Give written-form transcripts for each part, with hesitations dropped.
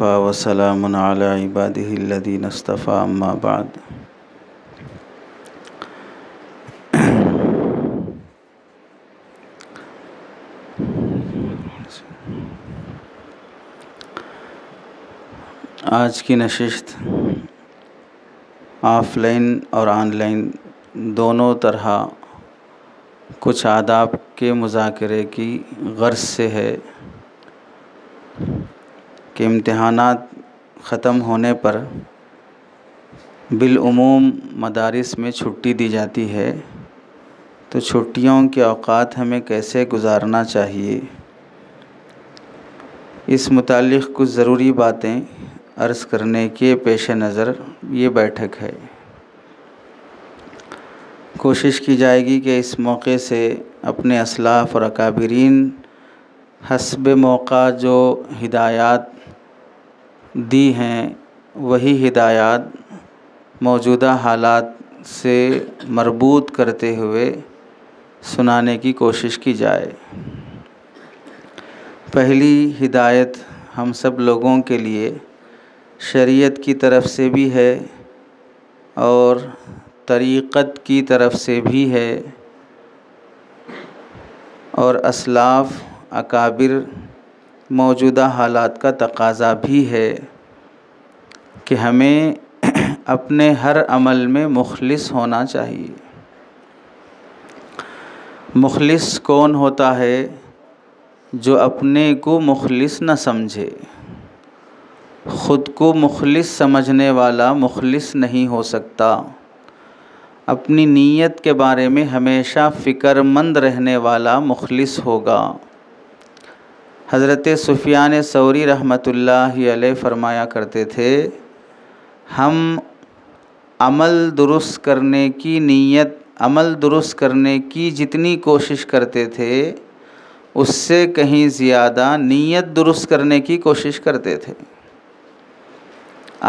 وكفى وسلام على عباده الذين اصطفى أما بعد آج کی نشست آف لائن اور آن لائن دونوں طرح کچھ آداب کے مذاکرے کی غرض سے ہے کہ امتحانات ختم ہونے پر بالعموم مدارس میں چھٹی دی جاتی ہے، تو چھٹیوں کے اوقات ہمیں کیسے گزارنا چاہیے، اس متعلق کچھ ضروری باتیں عرض کرنے کے پیش نظر یہ بیٹھک ہے۔ کوشش کی جائے گی کہ اس موقع سے اپنے اسلاف اور اکابرین حسب موقع جو ہدایات دی ہیں وہی ہدایات موجودہ حالات سے مربوط کرتے ہوئے سنانے کی کوشش کی جائے۔ پہلی ہدایت ہم سب لوگوں کے لیے شریعت کی طرف سے بھی ہے اور طریقت کی طرف سے بھی ہے، اور اسلاف اکابر موجودہ حالات کا تقاضا بھی ہے کہ ہمیں اپنے ہر عمل میں مخلص ہونا چاہیے۔ مخلص کون ہوتا ہے؟ جو اپنے کو مخلص نہ سمجھے۔ خود کو مخلص سمجھنے والا مخلص نہیں ہو سکتا۔ اپنی نیت کے بارے میں ہمیشہ فکر مند رہنے والا مخلص ہوگا۔ حضرت سفیان ثوری رحمۃ اللہ علیہ فرمایا کرتے تھے، ہم عمل درست کرنے کی جتنی کوشش کرتے تھے اس سے کہیں زیادہ نیت درست کرنے کی کوشش کرتے تھے۔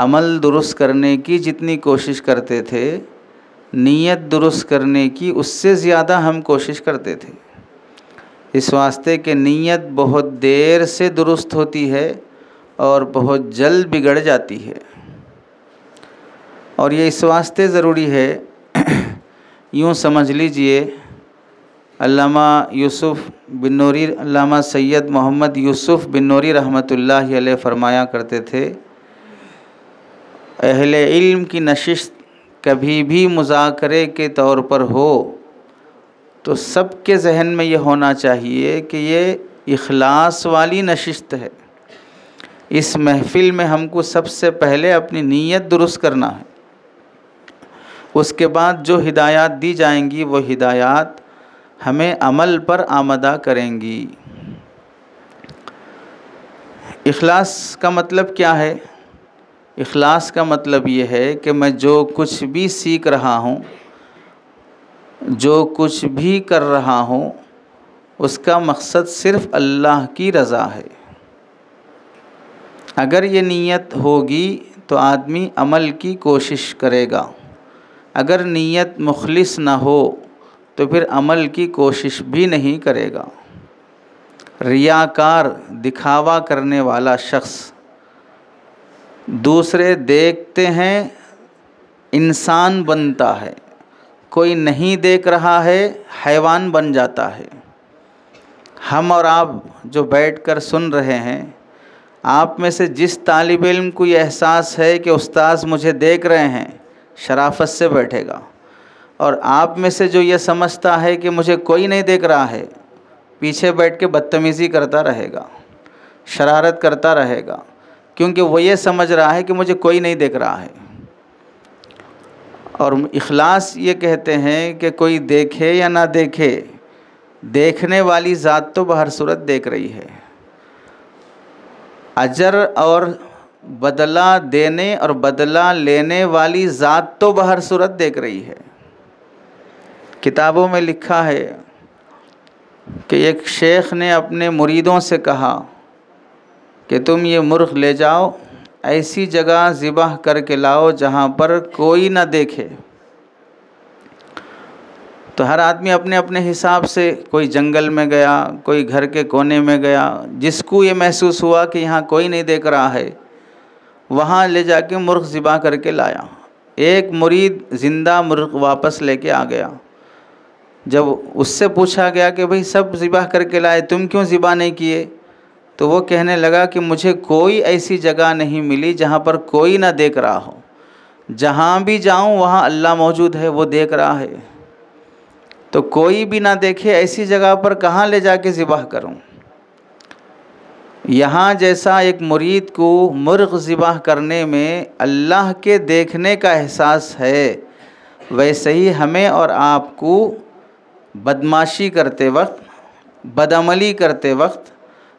عمل درست کرنے کی جتنی کوشش کرتے تھے نیت درست کرنے کی اس سے زیادہ ہم کوشش کرتے تھے، اس واسطے کہ نیت بہت دیر سے درست ہوتی ہے اور بہت جلد بگڑ جاتی ہے، اور یہ اس واسطے ضروری ہے۔ یوں سمجھ لیجئے علامہ سید محمد یوسف بن نوری رحمۃ اللہ علیہ فرمایا کرتے تھے، اہل علم کی نشست کبھی بھی مذاکرے کے طور پر ہو تو سب کے ذہن میں یہ ہونا چاہیے کہ یہ اخلاص والی نشست ہے۔ اس محفل میں ہم کو سب سے پہلے اپنی نیت درست کرنا ہے، اس کے بعد جو ہدایات دی جائیں گی وہ ہدایات ہمیں عمل پر آمادہ کریں گی۔ اخلاص کا مطلب کیا ہے؟ اخلاص کا مطلب یہ ہے کہ میں جو کچھ بھی سیکھ رہا ہوں، جو کچھ بھی کر رہا ہوں، اس کا مقصد صرف اللہ کی رضا ہے۔ اگر یہ نیت ہوگی تو آدمی عمل کی کوشش کرے گا، اگر نیت مخلص نہ ہو تو پھر عمل کی کوشش بھی نہیں کرے گا۔ ریاکار، دکھاوا کرنے والا شخص دوسرے دیکھتے ہیں انسان بنتا ہے، کوئی نہیں دیکھ رہا ہے حیوان بن جاتا ہے۔ ہم اور آپ جو بیٹھ کر سن رہے ہیں، آپ میں سے جس طالب علم کو یہ احساس ہے کہ استاذ مجھے دیکھ رہے ہیں، شرافت سے بیٹھے گا، اور آپ میں سے جو یہ سمجھتا ہے کہ مجھے کوئی نہیں دیکھ رہا ہے، پیچھے بیٹھ کے بدتمیزی کرتا رہے گا، شرارت کرتا رہے گا، کیونکہ وہ یہ سمجھ رہا ہے کہ مجھے کوئی نہیں دیکھ رہا ہے۔ اور اخلاص یہ کہتے ہیں کہ کوئی دیکھے یا نہ دیکھے، دیکھنے والی ذات تو بہر صورت دیکھ رہی ہے۔ اجر اور بدلہ دینے اور بدلہ لینے والی ذات تو بہر صورت دیکھ رہی ہے۔ کتابوں میں لکھا ہے کہ ایک شیخ نے اپنے مریدوں سے کہا کہ تم یہ مرغ لے جاؤ، ایسی جگہ ذبح کر کے لاؤ جہاں پر کوئی نہ دیکھے۔ تو ہر آدمی اپنے اپنے حساب سے، کوئی جنگل میں گیا، کوئی گھر کے کونے میں گیا، جس کو یہ محسوس ہوا کہ یہاں کوئی نہیں دیکھ رہا ہے، وہاں لے جا کے مرغ ذبح کر کے لایا. ایک مرید زندہ مرغ واپس لے کے آ گیا. جب اس سے پوچھا گیا کہ بھئی سب ذبح کر کے لائے، تم کیوں ذبح نہیں کیے؟ تو وہ کہنے لگا کہ مجھے کوئی ایسی جگہ نہیں ملی جہاں پر کوئی نہ دیکھ رہا ہو. جہاں بھی جاؤں وہاں اللہ موجود ہے، وہ دیکھ رہا ہے. تو کوئی بھی نہ دیکھے ایسی جگہ پر کہاں لے جا کے ذبح کروں؟ یہاں جیسا ایک مرید کو مرغ ذبح کرنے میں اللہ کے دیکھنے کا احساس ہے، ویسے ہی ہمیں اور آپ کو بدمعاشی کرتے وقت، بدعملی کرتے وقت،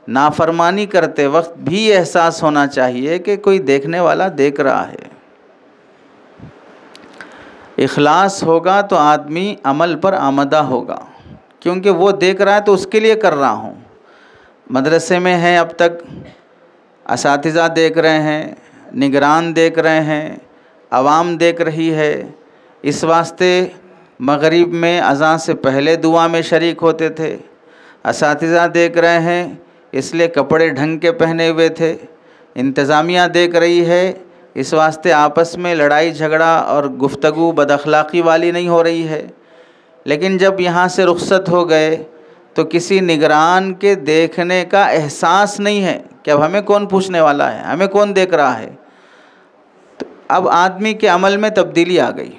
نافرمانی کرتے وقت بھی احساس ہونا چاہیے کہ کوئی دیکھنے والا دیکھ رہا ہے. اخلاص ہوگا تو آدمی عمل پر آمدہ ہوگا، کیونکہ وہ دیکھ رہا ہے تو اس کے لیے کر رہا ہوں. مدرسے میں ہیں، اب تک اساتذہ دیکھ رہے ہیں، نگران دیکھ رہے ہیں، عوام دیکھ رہی ہے. اس واسطے مغرب میں اذان سے پہلے دعا میں شریک ہوتے تھے. اساتذہ دیکھ رہے ہیں اس لیے کپڑے ڈھنگ کے پہنے ہوئے تھے. انتظامیہ دیکھ رہی ہے اس واسطے آپس میں لڑائی جھگڑا اور گفتگو بد اخلاقی والی نہیں ہو رہی ہے. لیکن جب یہاں سے رخصت ہو گئے تو کسی نگران کے دیکھنے کا احساس نہیں ہے کہ اب ہمیں کون پوچھنے والا ہے، ہمیں کون دیکھ رہا ہے. تو اب آدمی کے عمل میں تبدیلی آ گئی.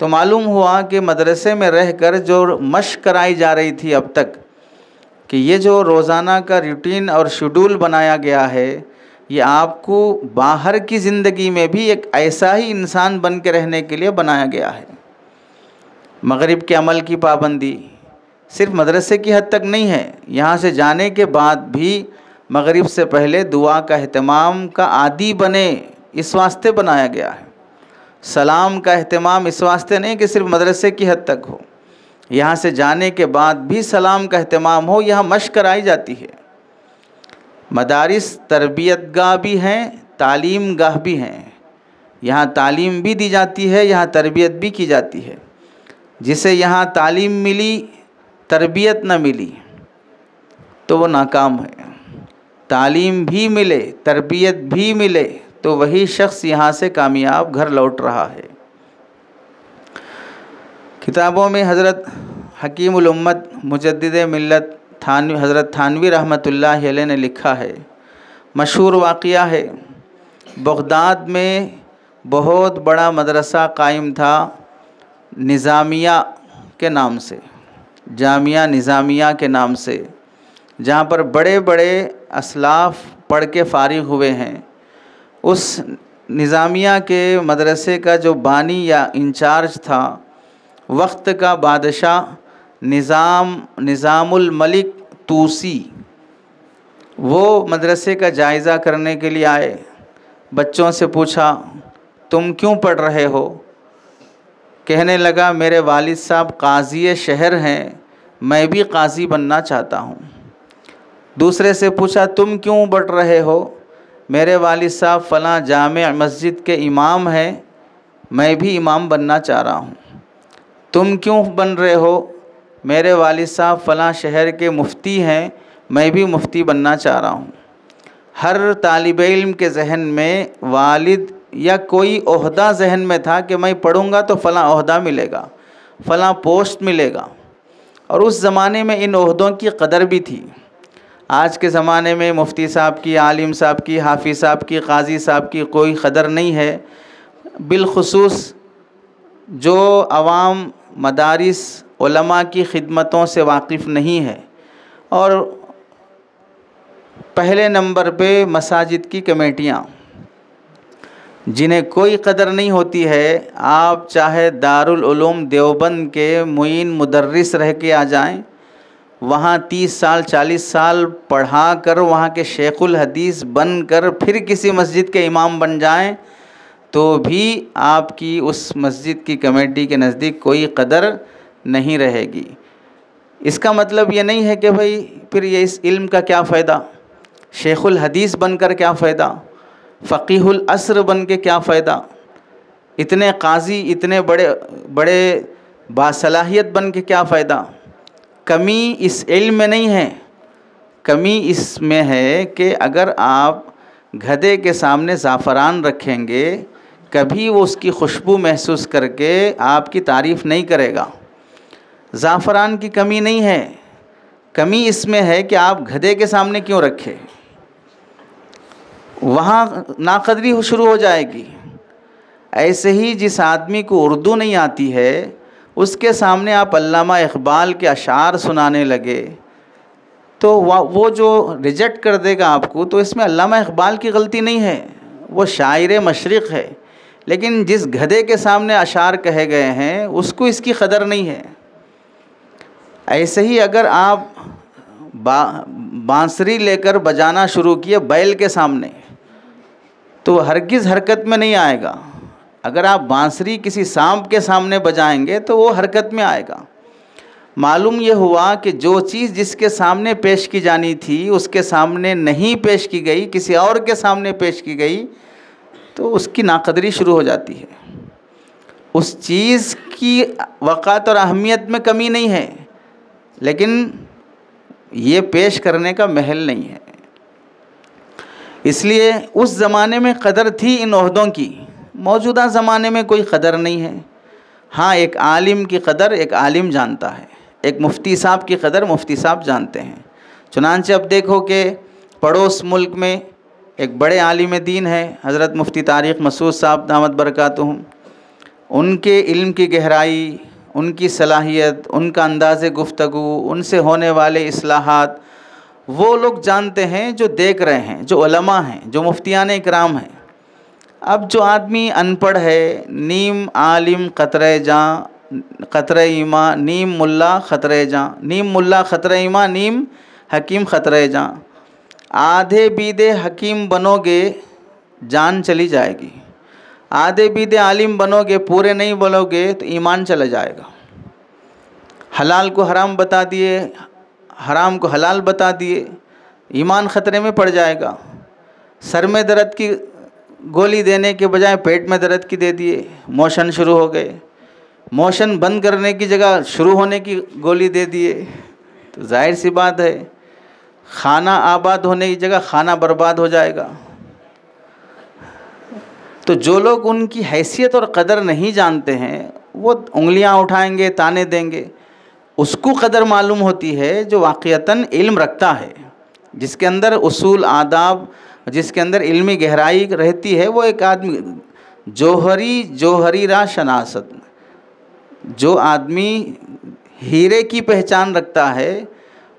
تو معلوم ہوا کہ مدرسے میں رہ کر جو مشق کرائی جا رہی تھی اب تک، کہ یہ جو روزانہ کا روٹین اور شیڈول بنایا گیا ہے، یہ آپ کو باہر کی زندگی میں بھی ایک ایسا ہی انسان بن کے رہنے کے لیے بنایا گیا ہے. مغرب کے عمل کی پابندی صرف مدرسے کی حد تک نہیں ہے، یہاں سے جانے کے بعد بھی مغرب سے پہلے دعا کا اہتمام کا عادی بنے، اس واسطے بنایا گیا ہے. سلام کا اہتمام اس واسطے نہیں کہ صرف مدرسے کی حد تک ہو، یہاں سے جانے کے بعد بھی سلام کا اہتمام ہو. یہاں مشق کرائی جاتی ہے. مدارس تربیت گاہ بھی ہیں، تعلیم گاہ بھی ہیں. یہاں تعلیم بھی دی جاتی ہے، یہاں تربیت بھی کی جاتی ہے. جسے یہاں تعلیم ملی تربیت نہ ملی تو وہ ناکام ہے. تعلیم بھی ملے تربیت بھی ملے تو وہی شخص یہاں سے کامیاب گھر لوٹ رہا ہے. کتابوں میں حضرت حکیم الامت مجدد ملت حضرت تھانوی رحمۃ اللہ علیہ نے لکھا ہے، مشہور واقعہ ہے. بغداد میں بہت بڑا مدرسہ قائم تھا نظامیہ کے نام سے، جامعہ نظامیہ کے نام سے، جہاں پر بڑے بڑے اسلاف پڑھ کے فارغ ہوئے ہیں. اس نظامیہ کے مدرسے کا جو بانی یا انچارج تھا، وقت کا بادشاہ نظام الملک طوسی، وہ مدرسے کا جائزہ کرنے کے لیے آئے. بچوں سے پوچھا تم کیوں پڑھ رہے ہو؟ کہنے لگا میرے والد صاحب قاضی شہر ہیں، میں بھی قاضی بننا چاہتا ہوں. دوسرے سے پوچھا تم کیوں پڑھ رہے ہو؟ میرے والد صاحب فلاں جامع مسجد کے امام ہیں، میں بھی امام بننا چاہ رہا ہوں. تم کیوں بن رہے ہو؟ میرے والد صاحب فلاں شہر کے مفتی ہیں، میں بھی مفتی بننا چاہ رہا ہوں. ہر طالب علم کے ذہن میں والد یا کوئی عہدہ ذہن میں تھا کہ میں پڑھوں گا تو فلاں عہدہ ملے گا، فلاں پوسٹ ملے گا. اور اس زمانے میں ان عہدوں کی قدر بھی تھی. آج کے زمانے میں مفتی صاحب کی، عالم صاحب کی، حافظ صاحب کی، قاضی صاحب کی کوئی قدر نہیں ہے. بالخصوص جو عوام مدارس علماء کی خدمتوں سے واقف نہیں ہے. اور پہلے نمبر پہ مساجد کی کمیٹیاں، جنہیں کوئی قدر نہیں ہوتی ہے. آپ چاہے دارالعلوم دیوبند کے معین مدرس رہ کے آ جائیں، وہاں 30 سال 40 سال پڑھا کر وہاں کے شیخ الحدیث بن کر پھر کسی مسجد کے امام بن جائیں تو بھی آپ کی اس مسجد کی کمیٹی کے نزدیک کوئی قدر نہیں رہے گی. اس کا مطلب یہ نہیں ہے کہ بھئی پھر یہ اس علم کا کیا فائدہ، شیخ الحدیث بن کر کیا فائدہ، فقیہ العصر بن کے کیا فائدہ، اتنے قاضی اتنے بڑے باصلاحیت بن کے کیا فائدہ. کمی اس علم میں نہیں ہے، کمی اس میں ہے کہ اگر آپ گدھے کے سامنے زعفران رکھیں گے کبھی وہ اس کی خوشبو محسوس کر کے آپ کی تعریف نہیں کرے گا۔ زعفران کی کمی نہیں ہے، کمی اس میں ہے کہ آپ گدھے کے سامنے کیوں رکھے، وہاں ناقدری شروع ہو جائے گی۔ ایسے ہی جس آدمی کو اردو نہیں آتی ہے اس کے سامنے آپ علامہ اقبال کے اشعار سنانے لگے تو وہ جو ریجیکٹ کر دے گا آپ کو، تو اس میں علامہ اقبال کی غلطی نہیں ہے، وہ شاعر مشرق ہے، لیکن جس گدھے کے سامنے اشعار کہے گئے ہیں اس کو اس کی قدر نہیں ہے۔ ایسے ہی اگر آپ بانسری لے کر بجانا شروع کیے بیل کے سامنے تو ہرگز حرکت میں نہیں آئے گا۔ اگر آپ بانسری کسی سانپ کے سامنے بجائیں گے تو وہ حرکت میں آئے گا۔ معلوم یہ ہوا کہ جو چیز جس کے سامنے پیش کی جانی تھی اس کے سامنے نہیں پیش کی گئی، کسی اور کے سامنے پیش کی گئی، تو اس کی ناقدری شروع ہو جاتی ہے۔ اس چیز کی وقعت اور اہمیت میں کمی نہیں ہے، لیکن یہ پیش کرنے کا محل نہیں ہے۔ اس لیے اس زمانے میں قدر تھی ان عہدوں کی، موجودہ زمانے میں کوئی قدر نہیں ہے۔ ہاں، ایک عالم کی قدر ایک عالم جانتا ہے، ایک مفتی صاحب کی قدر مفتی صاحب جانتے ہیں۔ چنانچہ اب دیکھو کہ پڑوس ملک میں ایک بڑے عالم دین ہیں حضرت مفتی طارق مسعود صاحب دامت برکاتہم، ان کے علم کی گہرائی، ان کی صلاحیت، ان کا انداز گفتگو، ان سے ہونے والے اصلاحات وہ لوگ جانتے ہیں جو دیکھ رہے ہیں، جو علماء ہیں، جو مفتیان اکرام ہیں۔ اب جو آدمی ان پڑھ ہے، نیم عالم قطرہ جاں قطرہ ایماں، نیم ملا خطرہ جاں، نیم ملا خطرہ ایماں، نیم حکیم خطرہ جاں، آدھے بیدے حکیم بنو گے جان چلی جائے گی، آدھے بیدے عالم بنو گے پورے نہیں بنو گے تو ایمان چلا جائے گا۔ حلال کو حرام بتا دیے، حرام کو حلال بتا دیے، ایمان خطرے میں پڑ جائے گا۔ سر میں درد کی گولی دینے کے بجائے پیٹ میں درد کی دے دیے، موشن شروع ہو گئے، موشن بند کرنے کی جگہ شروع ہونے کی گولی دے دیے، تو ظاہر سی بات ہے کھانا آباد ہونے کی جگہ کھانا برباد ہو جائے گا۔ تو جو لوگ ان کی حیثیت اور قدر نہیں جانتے ہیں وہ انگلیاں اٹھائیں گے، تانے دیں گے۔ اس کو قدر معلوم ہوتی ہے جو واقعتاً علم رکھتا ہے، جس کے اندر اصول آداب، جس کے اندر علمی گہرائی رہتی ہے، وہ ایک آدمی جوہری را شناست، جو آدمی ہیرے کی پہچان رکھتا ہے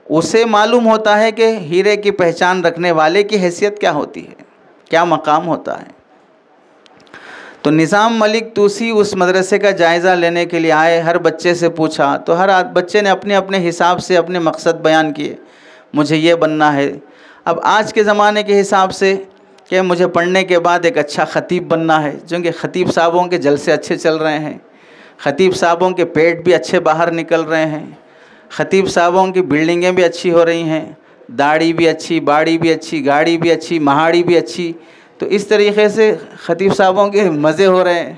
اسے معلوم ہوتا ہے کہ ہیرے کی پہچان رکھنے والے کی حیثیت کیا ہوتی ہے، کیا مقام ہوتا ہے۔ تو نظام ملک توسی اس مدرسے کا جائزہ لینے کے لیے آئے، ہر بچے سے پوچھا تو ہر بچے نے اپنے اپنے حساب سے اپنے مقصد بیان کیے، مجھے یہ بننا ہے۔ اب آج کے زمانے کے حساب سے کہ مجھے پڑھنے کے بعد ایک اچھا خطیب بننا ہے، چونکہ خطیب صاحبوں کے جلسے اچھے چل رہے ہیں، خطیب صاحبوں کے پیٹ بھی اچھے باہر نکل رہے ہیں، خطیب صاحبوں کی بلڈنگیں بھی اچھی ہو رہی ہیں، داڑھی بھی اچھی، باڑی بھی اچھی، گاڑی بھی اچھی، مہاڑی بھی اچھی، تو اس طریقے سے خطیب صاحبوں کے مزے ہو رہے ہیں۔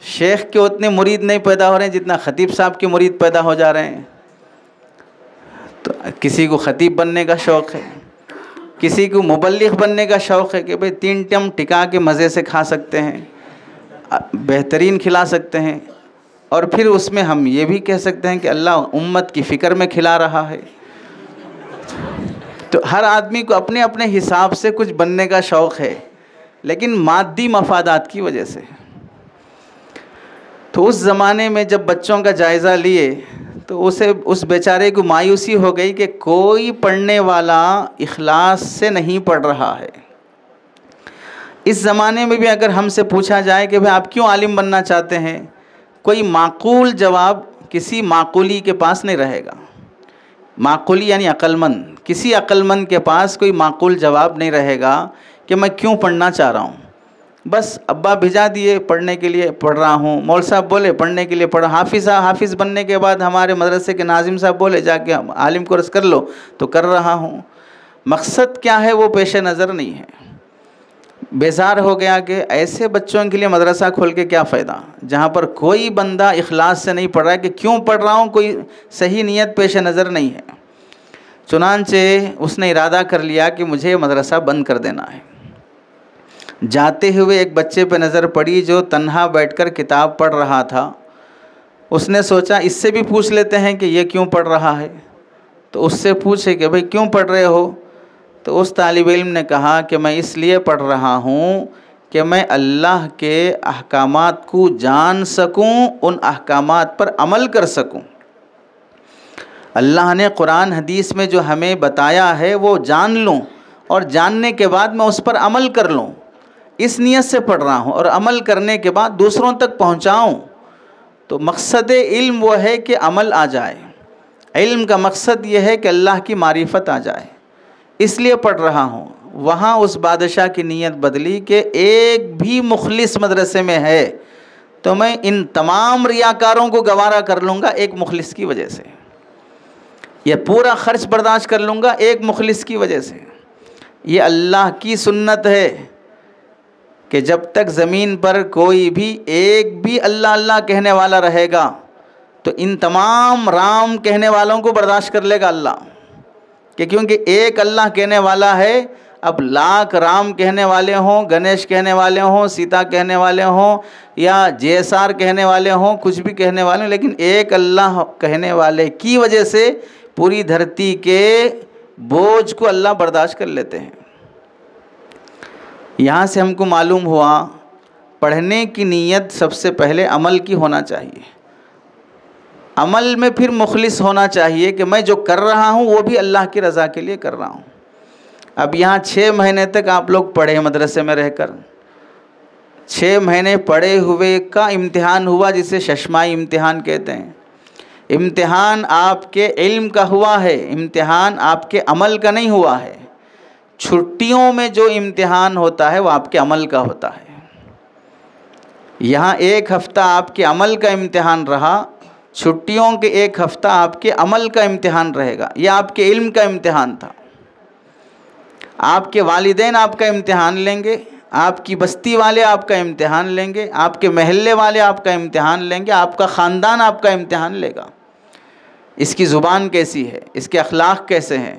شیخ کے اتنے مرید نہیں پیدا ہو رہے ہیں جتنا خطیب صاحب کے مرید پیدا ہو جا رہے ہیں۔ تو کسی کو خطیب بننے کا شوق ہے، کسی کو مبلغ بننے کا شوق ہے کہ بھئی 3 ٹائم ٹکا کے مزے سے کھا سکتے ہیں، بہترین کھلا سکتے ہیں، اور پھر اس میں ہم یہ بھی کہہ سکتے ہیں کہ اللہ امت کی فکر میں کھلا رہا ہے۔ تو ہر آدمی کو اپنے اپنے حساب سے کچھ بننے کا شوق ہے، لیکن مادی مفادات کی وجہ سے۔ تو اس زمانے میں جب بچوں کا جائزہ لیے تو اس بیچارے کو مایوسی ہو گئی کہ کوئی پڑھنے والا اخلاص سے نہیں پڑھ رہا ہے۔ اس زمانے میں بھی اگر ہم سے پوچھا جائے کہ بھئی آپ کیوں عالم بننا چاہتے ہیں، کوئی معقول جواب کسی معقولی کے پاس نہیں رہے گا۔ معقولی یعنی عقل مند، کسی عقل مند کے پاس کوئی معقول جواب نہیں رہے گا کہ میں کیوں پڑھنا چاہ رہا ہوں۔ بس ابا بھیجا دیے پڑھنے کے لیے، پڑھ رہا ہوں، مول صاحب بولے پڑھنے کے لیے پڑھ، حافظ بننے کے بعد ہمارے مدرسے کے ناظم صاحب بولے جا کے عالم کورس کر لو تو کر رہا ہوں۔ مقصد کیا ہے وہ پیش نظر نہیں ہے۔ بیزار ہو گیا کہ ایسے بچوں کے لیے مدرسہ کھول کے کیا فائدہ جہاں پر کوئی بندہ اخلاص سے نہیں پڑھ رہا ہے کہ کیوں پڑھ رہا ہوں، کوئی صحیح نیت پیش نظر نہیں ہے۔ چنانچہ اس نے ارادہ کر لیا کہ مجھے یہ مدرسہ بند کر دینا ہے۔ جاتے ہوئے ایک بچے پہ نظر پڑی جو تنہا بیٹھ کر کتاب پڑھ رہا تھا. اس نے سوچا اس سے بھی پوچھ لیتے ہیں کہ یہ کیوں پڑھ رہا ہے. تو اس سے پوچھے کہ بھئی کیوں پڑھ رہے ہو؟ تو اس طالب علم نے کہا کہ میں اس لیے پڑھ رہا ہوں کہ میں اللہ کے احکامات کو جان سکوں، ان احکامات پر عمل کر سکوں. اللہ نے قرآن حدیث میں جو ہمیں بتایا ہے وہ جان لوں، اور جاننے کے بعد میں اس پر عمل کر لوں. اس نیت سے پڑھ رہا ہوں، اور عمل کرنے کے بعد دوسروں تک پہنچاؤں. تو مقصد علم وہ ہے کہ عمل آ جائے. علم کا مقصد یہ ہے کہ اللہ کی معرفت آ جائے، اس لیے پڑھ رہا ہوں. وہاں اس بادشاہ کی نیت بدلی کہ ایک بھی مخلص مدرسے میں ہے تو میں ان تمام ریاکاروں کو گوارا کر لوں گا ایک مخلص کی وجہ سے، یہ پورا خرچ برداشت کر لوں گا ایک مخلص کی وجہ سے. یہ اللہ کی سنت ہے کہ جب تک زمین پر کوئی بھی ایک بھی اللہ اللہ کہنے والا رہے گا تو ان تمام رام کہنے والوں کو برداشت کر لے گا اللہ، کہ کیونکہ ایک اللہ کہنے والا ہے. اب لاکھ رام کہنے والے ہوں، گنیش کہنے والے ہوں، سیتا کہنے والے ہوں، یا جیسار کہنے والے ہوں، کچھ بھی کہنے والے ہوں، لیکن ایک اللہ کہنے والے کی وجہ سے پوری دھرتی کے بوجھ کو اللہ برداشت کر لیتے ہیں. یہاں سے ہم کو معلوم ہوا پڑھنے کی نیت سب سے پہلے عمل کی ہونا چاہیے. عمل میں پھر مخلص ہونا چاہیے کہ میں جو کر رہا ہوں وہ بھی اللہ کی رضا کے لیے کر رہا ہوں. اب یہاں 6 مہینے تک آپ لوگ پڑھے مدرسے میں رہ کر، 6 مہینے پڑھے ہوئے کا امتحان ہوا جسے ششمائی امتحان کہتے ہیں. امتحان آپ کے علم کا ہوا ہے، امتحان آپ کے عمل کا نہیں ہوا ہے. چھٹیوں میں جو امتحان ہوتا ہے وہ آپ کے عمل کا ہوتا ہے. یہاں 1 ہفتہ آپ کے عمل کا امتحان رہا، چھٹیوں کے 1 ہفتہ آپ کے عمل کا امتحان رہے گا. یہ آپ کے علم کا امتحان تھا. آپ کے والدین آپ کا امتحان لیں گے، آپ کی بستی والے آپ کا امتحان لیں گے، آپ کے محلے والے آپ کا امتحان لیں گے، آپ کا خاندان آپ کا امتحان لے گا. اس کی زبان کیسی ہے، اس کے اخلاق کیسے ہیں،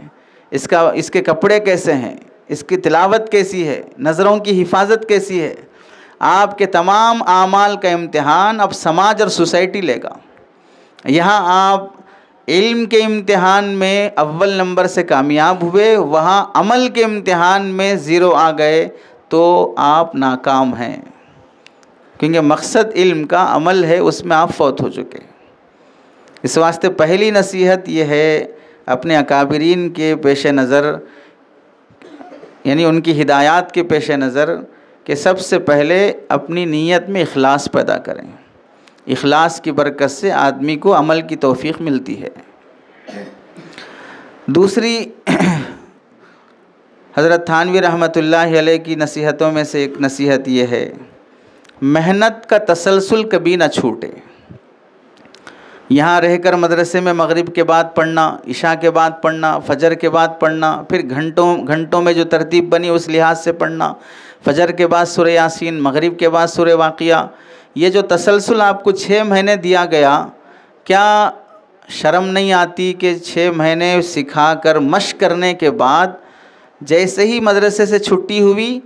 اس کے کپڑے کیسے ہیں، اس کی تلاوت کیسی ہے، نظروں کی حفاظت کیسی ہے. آپ کے تمام اعمال کا امتحان اب سماج اور سوسائٹی لے گا. یہاں آپ علم کے امتحان میں اول نمبر سے کامیاب ہوئے، وہاں عمل کے امتحان میں 0 آ گئے تو آپ ناکام ہیں، کیونکہ مقصد علم کا عمل ہے، اس میں آپ فوت ہو چکے. اس واسطے پہلی نصیحت یہ ہے اپنے اکابرین کے پیش نظر، یعنی ان کی ہدایات کے پیش نظر، کہ سب سے پہلے اپنی نیت میں اخلاص پیدا کریں. اخلاص کی برکت سے آدمی کو عمل کی توفیق ملتی ہے. دوسری حضرت تھانوی رحمۃ اللہ علیہ کی نصیحتوں میں سے ایک نصیحت یہ ہے، محنت کا تسلسل کبھی نہ چھوٹے. یہاں رہ کر مدرسے میں مغرب کے بعد پڑھنا، عشاء کے بعد پڑھنا، فجر کے بعد پڑھنا، پھر گھنٹوں میں جو ترتیب بنی اس لحاظ سے پڑھنا، فجر کے بعد سورہ یاسین، مغرب کے بعد سورہ واقعہ، یہ جو تسلسل آپ کو 6 مہینے دیا گیا، کیا شرم نہیں آتی کہ 6 مہینے سکھا کر مشق کرنے کے بعد جیسے ہی مدرسے سے چھٹی ہوئی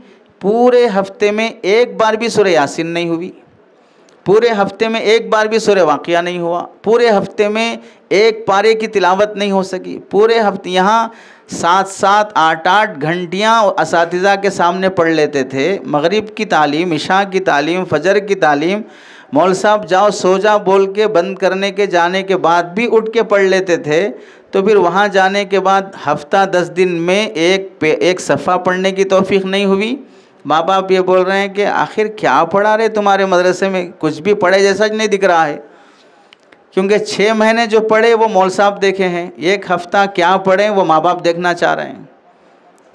پورے ہفتے میں ایک بار بھی سورہ یاسین نہیں ہوئی، پورے ہفتے میں ایک بار بھی سورہ واقعہ نہیں ہوا، پورے ہفتے میں ایک پارے کی تلاوت نہیں ہو سکی، پورے ہفتے یہاں 7 8 گھنٹیاں اساتذہ کے سامنے پڑھ لیتے تھے. مغرب کی تعلیم، عشاء کی تعلیم، فجر کی تعلیم، مول صاحب جاؤ سو جا بول کے بند کرنے کے جانے کے بعد بھی اٹھ کے پڑھ لیتے تھے. تو پھر وہاں جانے کے بعد ہفتہ 10 دن میں ایک صفحہ پڑھنے کی توفیق نہیں ہوئی. ماں باپ یہ بول رہے ہیں کہ آخر کیا پڑھا رہے تمہارے مدرسے میں، کچھ بھی پڑھے جیسا نہیں دکھ رہا ہے. کیونکہ 6 مہینے جو پڑھے وہ مول صاحب دیکھے ہیں، 1 ہفتہ کیا پڑھیں وہ ماں باپ دیکھنا چاہ رہے ہیں.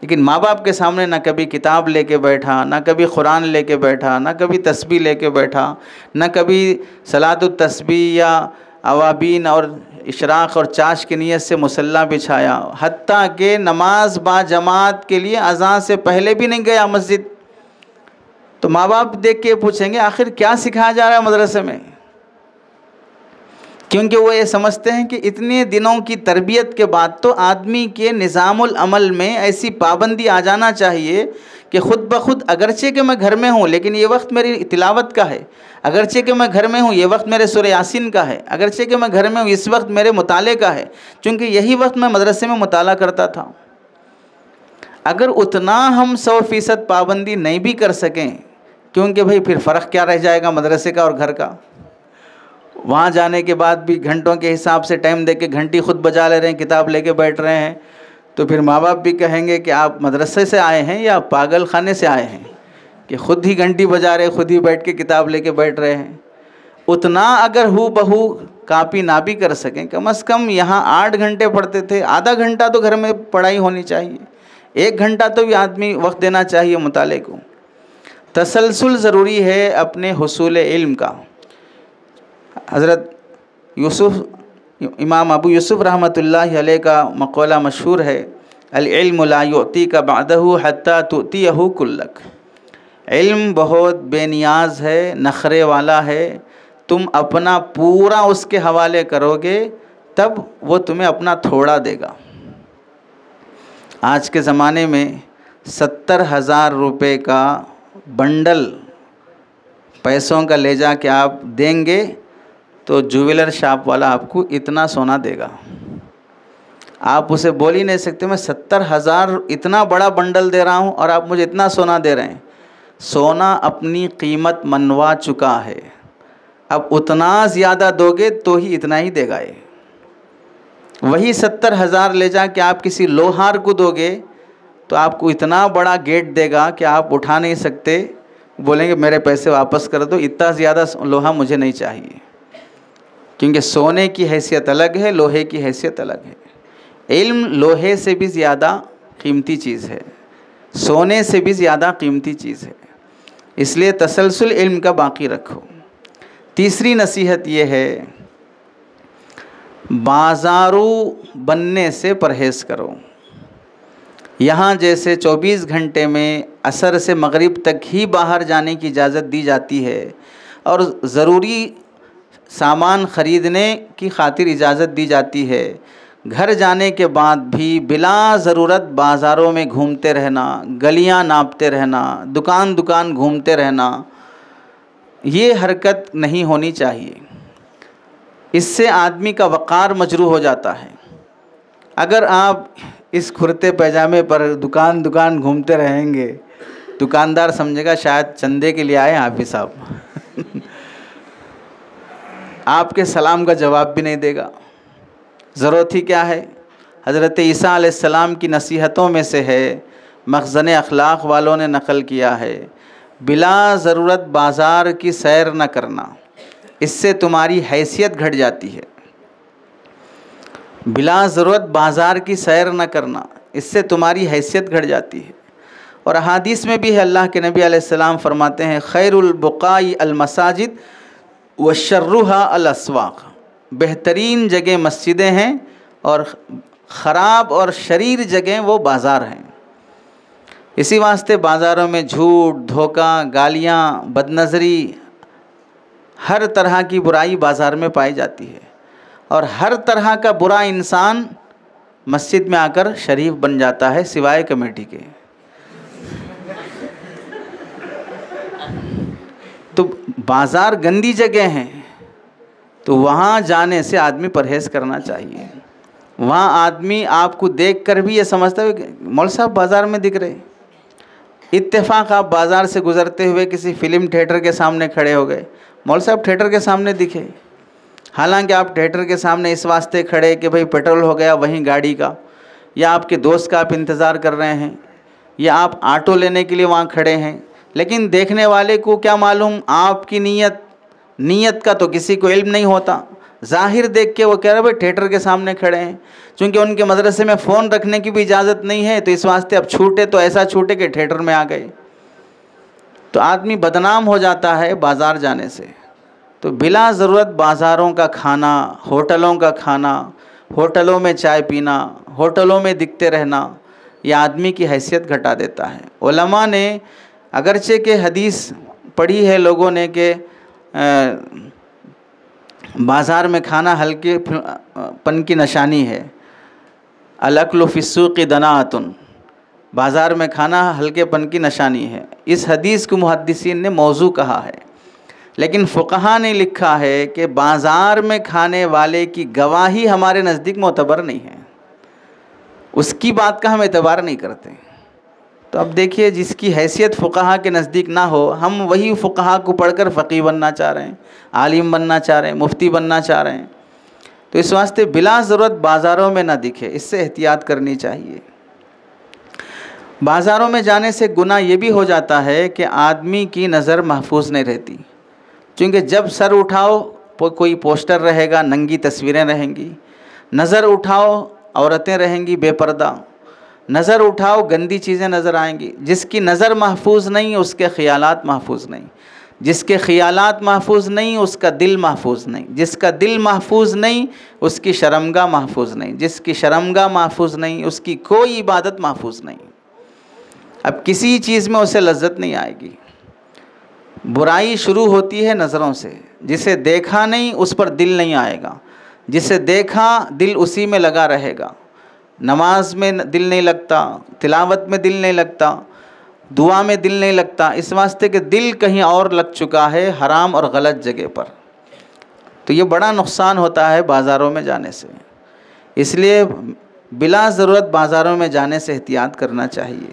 لیکن ماں باپ کے سامنے نہ کبھی کتاب لے کے بیٹھا، نہ کبھی قرآن لے کے بیٹھا، نہ کبھی تسبیح لے کے بیٹھا، نہ کبھی صلاۃ التسبیح یا اوابین اور اشراق اور چاش کی نیت سے مصلی بچھایا، حتیٰ کہ نماز با جماعت کے لیے اذان سے پہلے بھی نہیں گیا مسجد. تو ماں باپ دیکھ کے پوچھیں گے آخر کیا سکھایا جا رہا ہے مدرسے میں، کیونکہ وہ یہ سمجھتے ہیں کہ اتنے دنوں کی تربیت کے بعد تو آدمی کے نظام العمل میں ایسی پابندی آ جانا چاہیے کہ خود بخود، اگرچہ کہ میں گھر میں ہوں لیکن یہ وقت میری تلاوت کا ہے، اگرچہ کہ میں گھر میں ہوں یہ وقت میرے سورہ یاسین کا ہے، اگرچہ کہ میں گھر میں ہوں اس وقت میرے مطالعے کا ہے، چونکہ یہی وقت میں مدرسے میں مطالعہ کرتا تھا۔ اگر اتنا ہم 100% پابندی نہیں بھی کر سکیں، کیونکہ بھئی پھر فرق کیا رہ جائے گا مدرسے کا اور گھر کا؟ وہاں جانے کے بعد بھی گھنٹوں کے حساب سے ٹائم دے کے گھنٹی خود بجا لے رہے ہیں، کتاب لے کے بیٹھ رہے ہیں، تو پھر ماں باپ بھی کہیں گے کہ آپ مدرسے سے آئے ہیں یا پاگل خانے سے آئے ہیں کہ خود ہی گھنٹی بجا رہے، خود ہی بیٹھ کے کتاب لے کے بیٹھ رہے ہیں۔ اتنا اگر ہو بہو کاپی نہ بھی کر سکیں، کم از کم یہاں 8 گھنٹے پڑھتے تھے، آدھا گھنٹہ تو گھر میں پڑھائی ہونی چاہیے، 1 گھنٹہ تو بھی آدمی وقت دینا چاہیے مطالعے کو۔ تسلسل ضروری ہے اپنے حصول علم کا۔ حضرت امام ابو یوسف رحمۃ اللہ علیہ کا مقولہ مشہور ہے، العلم لا یعطیک بعدہ حتی تؤتیہ کلک۔ علم بہت بے نیاز ہے، نخرے والا ہے، تم اپنا پورا اس کے حوالے کرو گے تب وہ تمہیں اپنا تھوڑا دے گا۔ آج کے زمانے میں 70,000 روپے کا بنڈل پیسوں کا لے جا کے آپ دیں گے تو جویلر شاپ والا آپ کو اتنا سونا دے گا، آپ اسے بول ہی نہیں سکتے میں 70,000 اتنا بڑا بنڈل دے رہا ہوں اور آپ مجھے اتنا سونا دے رہے ہیں۔ سونا اپنی قیمت منوا چکا ہے، اب اتنا زیادہ دو گے تو ہی اتنا ہی دے گا یہ۔ وہی 70,000 لے جا کے آپ کسی لوہار کو دو گے تو آپ کو اتنا بڑا گیٹ دے گا کہ آپ اٹھا نہیں سکتے، بولیں گے میرے پیسے واپس کر دو، اتنا زیادہ لوہا مجھے نہیں چاہیے۔ کیونکہ سونے کی حیثیت الگ ہے، لوہے کی حیثیت الگ ہے۔ علم لوہے سے بھی زیادہ قیمتی چیز ہے، سونے سے بھی زیادہ قیمتی چیز ہے، اس لیے تسلسل علم کا باقی رکھو۔ تیسری نصیحت یہ ہے، بازارو بننے سے پرہیز کرو۔ یہاں جیسے 24 گھنٹے میں عصر سے مغرب تک ہی باہر جانے کی اجازت دی جاتی ہے اور ضروری سامان خریدنے کی خاطر اجازت دی جاتی ہے، گھر جانے کے بعد بھی بلا ضرورت بازاروں میں گھومتے رہنا، گلیاں ناپتے رہنا، دکان دکان گھومتے رہنا، یہ حرکت نہیں ہونی چاہیے۔ اس سے آدمی کا وقار مجروح ہو جاتا ہے۔ اگر آپ اس کرتے پیجامے پر دکان دکان گھومتے رہیں گے، دکاندار سمجھے گا شاید چندے کے لیے آئے حافظ صاحب، آپ کے سلام کا جواب بھی نہیں دے گا۔ ضرورت ہی کیا ہے؟ حضرت عیسیٰ علیہ السلام کی نصیحتوں میں سے ہے، مخزن اخلاق والوں نے نقل کیا ہے، بلا ضرورت بازار کی سیر نہ کرنا، اس سے تمہاری حیثیت گھٹ جاتی ہے۔ بلا ضرورت بازار کی سیر نہ کرنا، اس سے تمہاری حیثیت گھٹ جاتی ہے۔ اور احادیث میں بھی ہے، اللہ کے نبی علیہ السلام فرماتے ہیں، خیر البقاء المساجد وشرها الاسواق، بہترین جگہ مسجدیں ہیں اور خراب اور شریر جگہیں وہ بازار ہیں۔ اسی واسطے بازاروں میں جھوٹ، دھوکہ، گالیاں، بدنظری، ہر طرح کی برائی بازار میں پائی جاتی ہے، اور ہر طرح کا برا انسان مسجد میں آ کر شریف بن جاتا ہے سوائے کمیٹی کے۔ تو بازار گندی جگہ ہیں، تو وہاں جانے سے آدمی پرہیز کرنا چاہیے۔ وہاں آدمی آپ کو دیکھ کر بھی یہ سمجھتا ہے کہ مولوی صاحب بازار میں دکھ رہے، اتفاق آپ بازار سے گزرتے ہوئے کسی فلم تھیٹر کے سامنے کھڑے ہو گئے، مولوی صاحب تھیٹر کے سامنے دکھے، حالانکہ آپ تھیٹر کے سامنے اس واسطے کھڑے کہ بھئی پیٹرول ہو گیا وہیں گاڑی کا، یا آپ کے دوست کا آپ انتظار کر رہے ہیں، یا آپ آٹو لینے کے لیے وہاں کھڑے ہیں، لیکن دیکھنے والے کو کیا معلوم آپ کی نیت کا تو کسی کو علم نہیں ہوتا۔ ظاہر دیکھ کے وہ کہہ رہے بھائی تھیٹر کے سامنے کھڑے ہیں، چونکہ ان کے مدرسے میں فون رکھنے کی بھی اجازت نہیں ہے، تو اس واسطے اب چھوٹے تو ایسا چھوٹے کہ تھیٹر میں آ گئے۔ تو آدمی بدنام ہو جاتا ہے بازار جانے سے۔ تو بلا ضرورت بازاروں کا کھانا، ہوٹلوں کا کھانا، ہوٹلوں میں چائے پینا، ہوٹلوں میں دکھتے رہنا، یہ آدمی کی حیثیت گھٹا دیتا ہے۔ علماء نے اگرچہ کہ حدیث پڑھی ہے لوگوں نے کہ بازار میں کھانا ہلکے پن کی نشانی ہے، الاکل فی السوق دناۃ، بازار میں کھنا ہلکے پن کی نشانی ہے۔ اس حدیث کو محدثین نے موضوع کہا ہے، لیکن فقہا نے لکھا ہے کہ بازار میں کھانے والے کی گواہی ہمارے نزدیک معتبر نہیں ہے، اس کی بات کا ہم اعتبار نہیں کرتے۔ تو اب دیکھیے، جس کی حیثیت فقہا کے نزدیک نہ ہو، ہم وہی فقہا کو پڑھ کر فقیہ بننا چاہ رہے ہیں، عالم بننا چاہ رہے ہیں، مفتی بننا چاہ رہے ہیں۔ تو اس واسطے بلا ضرورت بازاروں میں نہ دکھے، اس سے احتیاط کرنی چاہیے۔ بازاروں میں جانے سے گناہ یہ بھی ہو جاتا ہے کہ آدمی کی نظر محفوظ نہیں رہتی، چونکہ جب سر اٹھاؤ کوئی پوسٹر رہے گا، ننگی تصویریں رہیں گی، نظر اٹھاؤ عورتیں رہیں گی بے پردہ، نظر اٹھاؤ گندی چیزیں نظر آئیں گی۔ جس کی نظر محفوظ نہیں، اس کے خیالات محفوظ نہیں، جس کے خیالات محفوظ نہیں، اس کا دل محفوظ نہیں، جس کا دل محفوظ نہیں، اس کی شرمگاہ محفوظ نہیں، جس کی شرمگاہ محفوظ نہیں، اس کی کوئی عبادت محفوظ نہیں۔ اب کسی چیز میں اسے لذت نہیں آئے گی۔ برائی شروع ہوتی ہے نظروں سے، جسے دیکھا نہیں اس پر دل نہیں آئے گا، جسے دیکھا دل اسی میں لگا رہے گا۔ نماز میں دل نہیں لگتا، تلاوت میں دل نہیں لگتا، دعا میں دل نہیں لگتا، اس واسطے کہ دل کہیں اور لگ چکا ہے، حرام اور غلط جگہ پر۔ تو یہ بڑا نقصان ہوتا ہے بازاروں میں جانے سے، اس لیے بلا ضرورت بازاروں میں جانے سے احتیاط کرنا چاہیے۔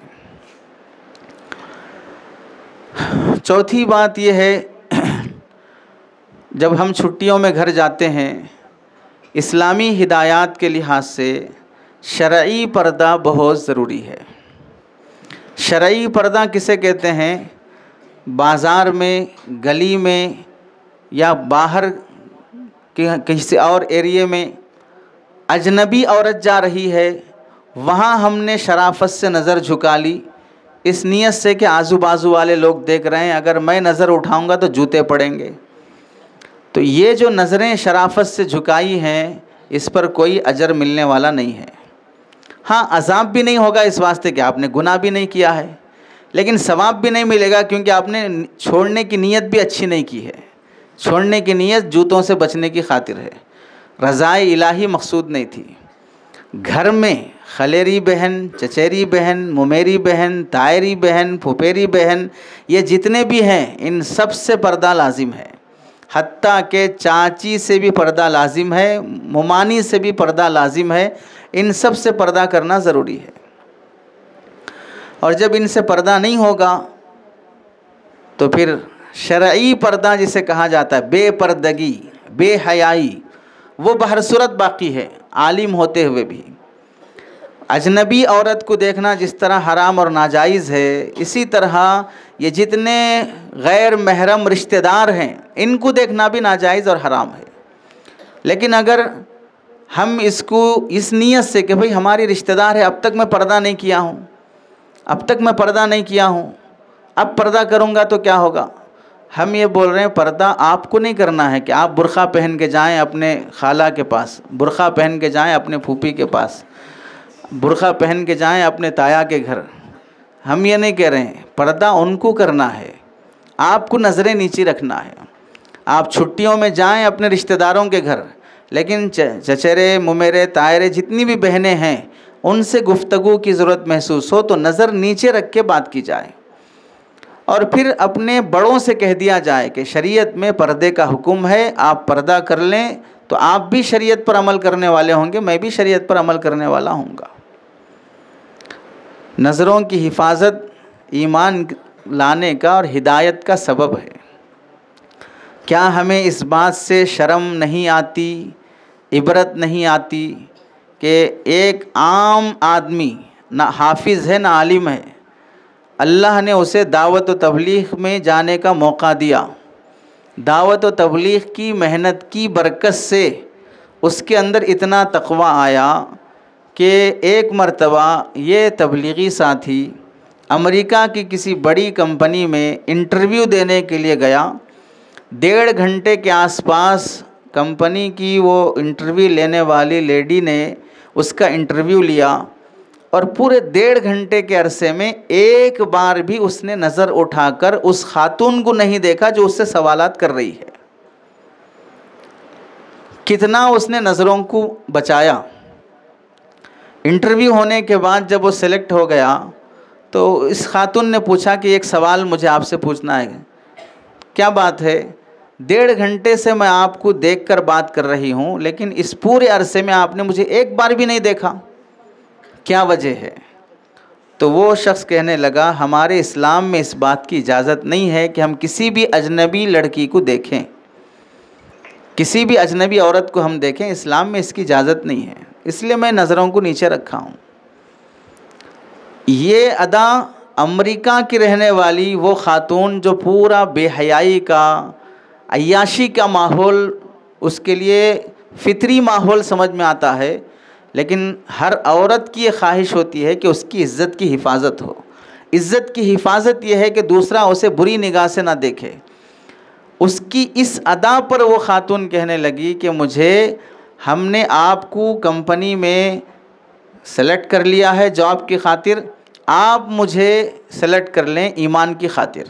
چوتھی بات یہ ہے، جب ہم چھٹیوں میں گھر جاتے ہیں، اسلامی ہدایات کے لحاظ سے شرعی پردہ بہت ضروری ہے۔ شرعی پردہ کسے کہتے ہیں؟ بازار میں، گلی میں، یا باہر کسی اور ایریے میں اجنبی عورت جا رہی ہے، وہاں ہم نے شرافت سے نظر جھکا لی، اس نیت سے کہ آزو بازو والے لوگ دیکھ رہے ہیں، اگر میں نظر اٹھاؤں گا تو جوتے پڑیں گے۔ تو یہ جو نظریں شرافت سے جھکائی ہیں، اس پر کوئی اجر ملنے والا نہیں ہے۔ ہاں، عذاب بھی نہیں ہوگا اس واسطے کہ آپ نے گناہ بھی نہیں کیا ہے، لیکن ثواب بھی نہیں ملے گا، کیونکہ آپ نے چھوڑنے کی نیت بھی اچھی نہیں کی ہے۔ چھوڑنے کی نیت جوتوں سے بچنے کی خاطر ہے، رضائے الہی مقصود نہیں تھی۔ گھر میں خلیری بہن، چچیری بہن، ممیری بہن، تائری بہن، پھپھیری بہن، یہ جتنے بھی ہیں، ان سب سے پردہ لازم ہے، حتیٰ کہ چاچی سے بھی پردہ لازم ہے، ممانی سے بھی پردہ لازم ہے، ان سب سے پردہ کرنا ضروری ہے۔ اور جب ان سے پردہ نہیں ہوگا تو پھر شرعی پردہ جسے کہا جاتا ہے، بے پردگی، بے حیائی، وہ بہر صورت باقی ہے، عالم ہوتے ہوئے بھی۔ اجنبی عورت کو دیکھنا جس طرح حرام اور ناجائز ہے، اسی طرح یہ جتنے غیر محرم رشتہ دار ہیں، ان کو دیکھنا بھی ناجائز اور حرام ہے۔ لیکن اگر ہم اس کو اس نیت سے کہ بھئی ہماری رشتہ دار ہے، اب تک میں پردہ نہیں کیا ہوں، اب تک میں پردہ نہیں کیا ہوں، اب پردہ کروں گا تو کیا ہوگا، ہم یہ بول رہے ہیں پردہ آپ کو نہیں کرنا ہے کہ آپ برقع پہن کے جائیں اپنے خالہ کے پاس، برقع پہن کے جائیں اپنے پھوپھی کے پاس، برقع پہن کے جائیں اپنے تایا کے گھر۔ ہم یہ نہیں کہہ رہے ہیں، پردہ ان کو کرنا ہے، آپ کو نظریں نیچی رکھنا ہے۔ آپ چھٹیوں میں جائیں اپنے رشتہ داروں کے گھر، لیکن چچیرے، ممیرے، تائرے جتنی بھی بہنیں ہیں، ان سے گفتگو کی ضرورت محسوس ہو تو نظر نیچے رکھ کے بات کی جائے، اور پھر اپنے بڑوں سے کہہ دیا جائے کہ شریعت میں پردے کا حکم ہے، آپ پردہ کر لیں تو آپ بھی شریعت پر عمل کرنے والے ہوں گے، میں بھی شریعت پر عمل کرنے والا ہوں گا۔ نظروں کی حفاظت ایمان لانے کا اور ہدایت کا سبب ہے۔ کیا ہمیں اس بات سے شرم نہیں آتی، عبرت نہیں آتی کہ ایک عام آدمی، نہ حافظ ہے نہ عالم ہے، اللہ نے اسے دعوت و تبلیغ میں جانے کا موقع دیا، دعوت و تبلیغ کی محنت کی برکت سے اس کے اندر اتنا تقوی آیا کہ ایک مرتبہ یہ تبلیغی ساتھی امریکہ کی کسی بڑی کمپنی میں انٹرویو دینے کے لیے گیا، 1.5 گھنٹے کے آس پاس کمپنی کی وہ انٹرویو لینے والی لیڈی نے اس کا انٹرویو لیا، اور پورے 1.5 گھنٹے کے عرصے میں ایک بار بھی اس نے نظر اٹھا کر اس خاتون کو نہیں دیکھا جو اس سے سوالات کر رہی ہے۔ کتنا اس نے نظروں کو بچایا۔ انٹرویو ہونے کے بعد جب وہ سلیکٹ ہو گیا تو اس خاتون نے پوچھا کہ ایک سوال مجھے آپ سے پوچھنا ہے۔ کیا بات ہے؟ 1.5 گھنٹے سے میں آپ کو دیکھ کر بات کر رہی ہوں، لیکن اس پورے عرصے میں آپ نے مجھے ایک بار بھی نہیں دیکھا، کیا وجہ ہے؟ تو وہ شخص کہنے لگا، ہمارے اسلام میں اس بات کی اجازت نہیں ہے کہ ہم کسی بھی اجنبی لڑکی کو دیکھیں، کسی بھی اجنبی عورت کو ہم دیکھیں، اسلام میں اس کی اجازت نہیں ہے، اس لیے میں نظروں کو نیچے رکھا ہوں۔ یہ ادا امریکہ کی رہنے والی وہ خاتون جو پورا بے حیائی کا، عیاشی کا ماحول اس کے لیے فطری ماحول سمجھ میں آتا ہے، لیکن ہر عورت کی یہ خواہش ہوتی ہے کہ اس کی عزت کی حفاظت ہو۔ عزت کی حفاظت یہ ہے کہ دوسرا اسے بری نگاہ سے نہ دیکھے۔ اس کی اس ادا پر وہ خاتون کہنے لگی کہ ہم نے آپ کو کمپنی میں سلیکٹ کر لیا ہے جاب کی خاطر، آپ مجھے سلیکٹ کر لیں ایمان کی خاطر،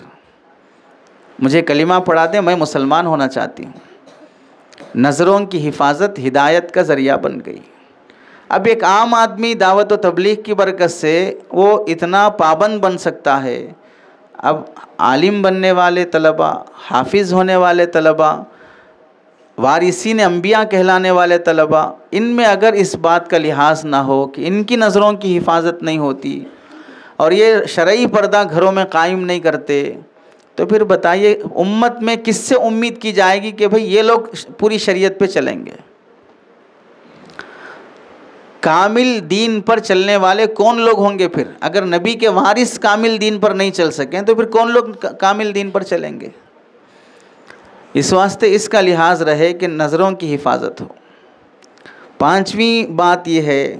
مجھے کلمہ پڑھا دیں، میں مسلمان ہونا چاہتی ہوں۔ نظروں کی حفاظت ہدایت کا ذریعہ بن گئی۔ اب ایک عام آدمی دعوت و تبلیغ کی برکت سے وہ اتنا پابند بن سکتا ہے۔ اب عالم بننے والے طلباء، حافظ ہونے والے طلباء، وارثین انبیاء کہلانے والے طلباء، ان میں اگر اس بات کا لحاظ نہ ہو کہ ان کی نظروں کی حفاظت نہیں ہوتی اور یہ شرعی پردہ گھروں میں قائم نہیں کرتے، تو پھر بتائیے امت میں کس سے امید کی جائے گی کہ بھئی یہ لوگ پوری شریعت پہ چلیں گے؟ کامل دین پر چلنے والے کون لوگ ہوں گے پھر؟ اگر نبی کے وارث کامل دین پر نہیں چل سکیں تو پھر کون لوگ کامل دین پر چلیں گے؟ اس واسطے اس کا لحاظ رہے کہ نظروں کی حفاظت ہو۔ 5ویں بات یہ ہے،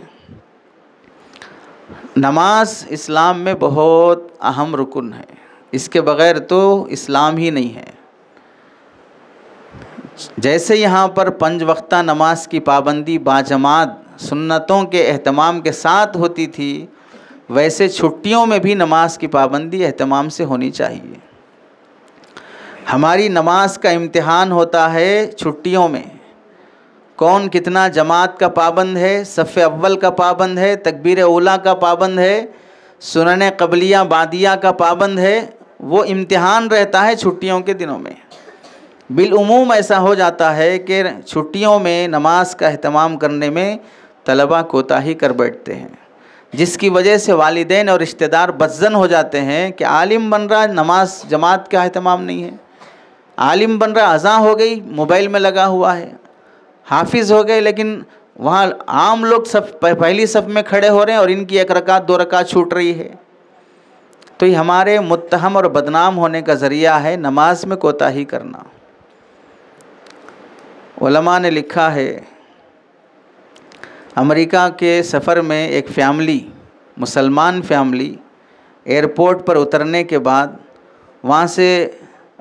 نماز اسلام میں بہت اہم رکن ہے، اس کے بغیر تو اسلام ہی نہیں ہے۔ جیسے یہاں پر 5 وقتہ نماز کی پابندی باجماعت سنتوں کے اہتمام کے ساتھ ہوتی تھی، ویسے چھٹیوں میں بھی نماز کی پابندی اہتمام سے ہونی چاہیے۔ ہماری نماز کا امتحان ہوتا ہے چھٹیوں میں، کون کتنا جماعت کا پابند ہے، صف اول کا پابند ہے، تکبیر اولیٰ کا پابند ہے، سنن قبلیہ بعدیہ کا پابند ہے، وہ امتحان رہتا ہے چھٹیوں کے دنوں میں۔ بالعموم ایسا ہو جاتا ہے کہ چھٹیوں میں نماز کا اہتمام کرنے میں طلباء کوتاہی کر بیٹھتے ہیں، جس کی وجہ سے والدین اور رشتہ دار بدظن ہو جاتے ہیں کہ عالم بن رہا ہے، نماز جماعت کا اہتمام نہیں ہے، عالم بن رہا، اذان ہو گئی موبائل میں لگا ہوا ہے، حافظ ہو گئے لیکن وہاں عام لوگ پہلی صف میں کھڑے ہو رہے ہیں اور ان کی 1 رکعت 2 رکعت چھوٹ رہی ہے۔ تو یہ ہمارے متہم اور بدنام ہونے کا ذریعہ ہے نماز میں کوتاہی کرنا۔ علماء نے لکھا ہے، امریکہ کے سفر میں ایک فیملی، مسلمان فیملی، ایئرپورٹ پر اترنے کے بعد وہاں سے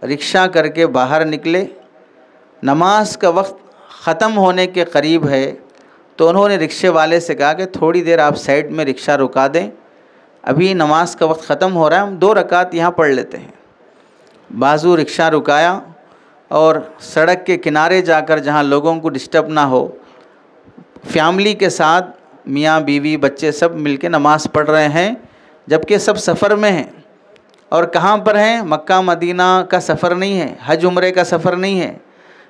رکشہ کر کے باہر نکلے، نماز کا وقت ختم ہونے کے قریب ہے تو انہوں نے رکشے والے سے کہا کہ تھوڑی دیر آپ سائڈ میں رکشہ رکا دیں، ابھی نماز کا وقت ختم ہو رہا ہے، ہم 2 رکعت یہاں پڑھ لیتے ہیں۔ بازو رکشہ رکایا اور سڑک کے کنارے جا کر جہاں لوگوں کو ڈسٹرب نہ ہو، فیملی کے ساتھ میاں بیوی بچے سب مل کے نماز پڑھ رہے ہیں، جبکہ سب سفر میں ہیں۔ اور کہاں پر ہیں؟ مکہ مدینہ کا سفر نہیں ہے، حج عمرے کا سفر نہیں ہے،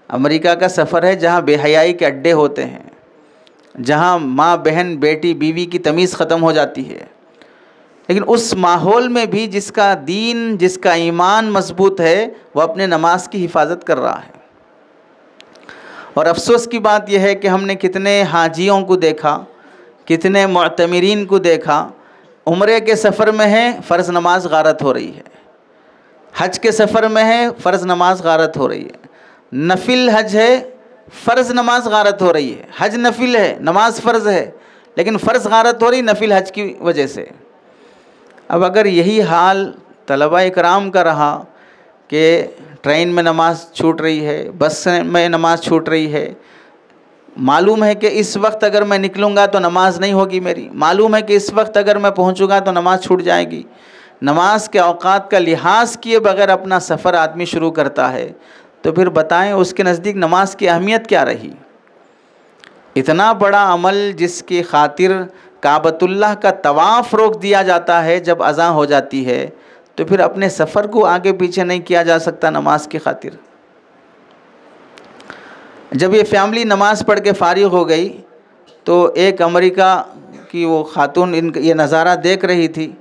امریکہ کا سفر ہے جہاں بے حیائی کے اڈے ہوتے ہیں، جہاں ماں بہن بیٹی بیوی کی تمیز ختم ہو جاتی ہے۔ لیکن اس ماحول میں بھی جس کا دین، جس کا ایمان مضبوط ہے، وہ اپنے نماز کی حفاظت کر رہا ہے۔ اور افسوس کی بات یہ ہے کہ ہم نے کتنے حاجیوں کو دیکھا، کتنے معتمرین کو دیکھا، عمرے کے سفر میں ہے، فرض نماز غارت ہو رہی ہے، حج کے سفر میں ہے، فرض نماز غارت ہو رہی ہے، نفل حج ہے، فرض نماز غارت ہو رہی ہے، حج نفل ہے، نماز فرض ہے، لیکن فرض غارت ہو رہی نفل حج کی وجہ سے۔ اب اگر یہی حال طلباء اکرام کا رہا کہ ٹرین میں نماز چھوٹ رہی ہے، بس میں نماز چھوٹ رہی ہے، معلوم ہے کہ اس وقت اگر میں نکلوں گا تو نماز نہیں ہوگی میری، معلوم ہے کہ اس وقت اگر میں پہنچوں گا تو نماز چھوٹ جائے گی، نماز کے اوقات کا لحاظ کیے بغیر اپنا سفر آدمی شروع کرتا ہے، تو پھر بتائیں اس کے نزدیک نماز کی اہمیت کیا رہی؟ اتنا بڑا عمل جس کی خاطر کعبۃ اللہ کا طواف روک دیا جاتا ہے جب اذان ہو جاتی ہے، تو پھر اپنے سفر کو آگے پیچھے نہیں کیا جا سکتا نماز کی خاطر؟ جب یہ فیملی نماز پڑھ کے فارغ ہو گئی تو ایک امریکہ کی وہ خاتون یہ نظارہ دیکھ رہی تھی،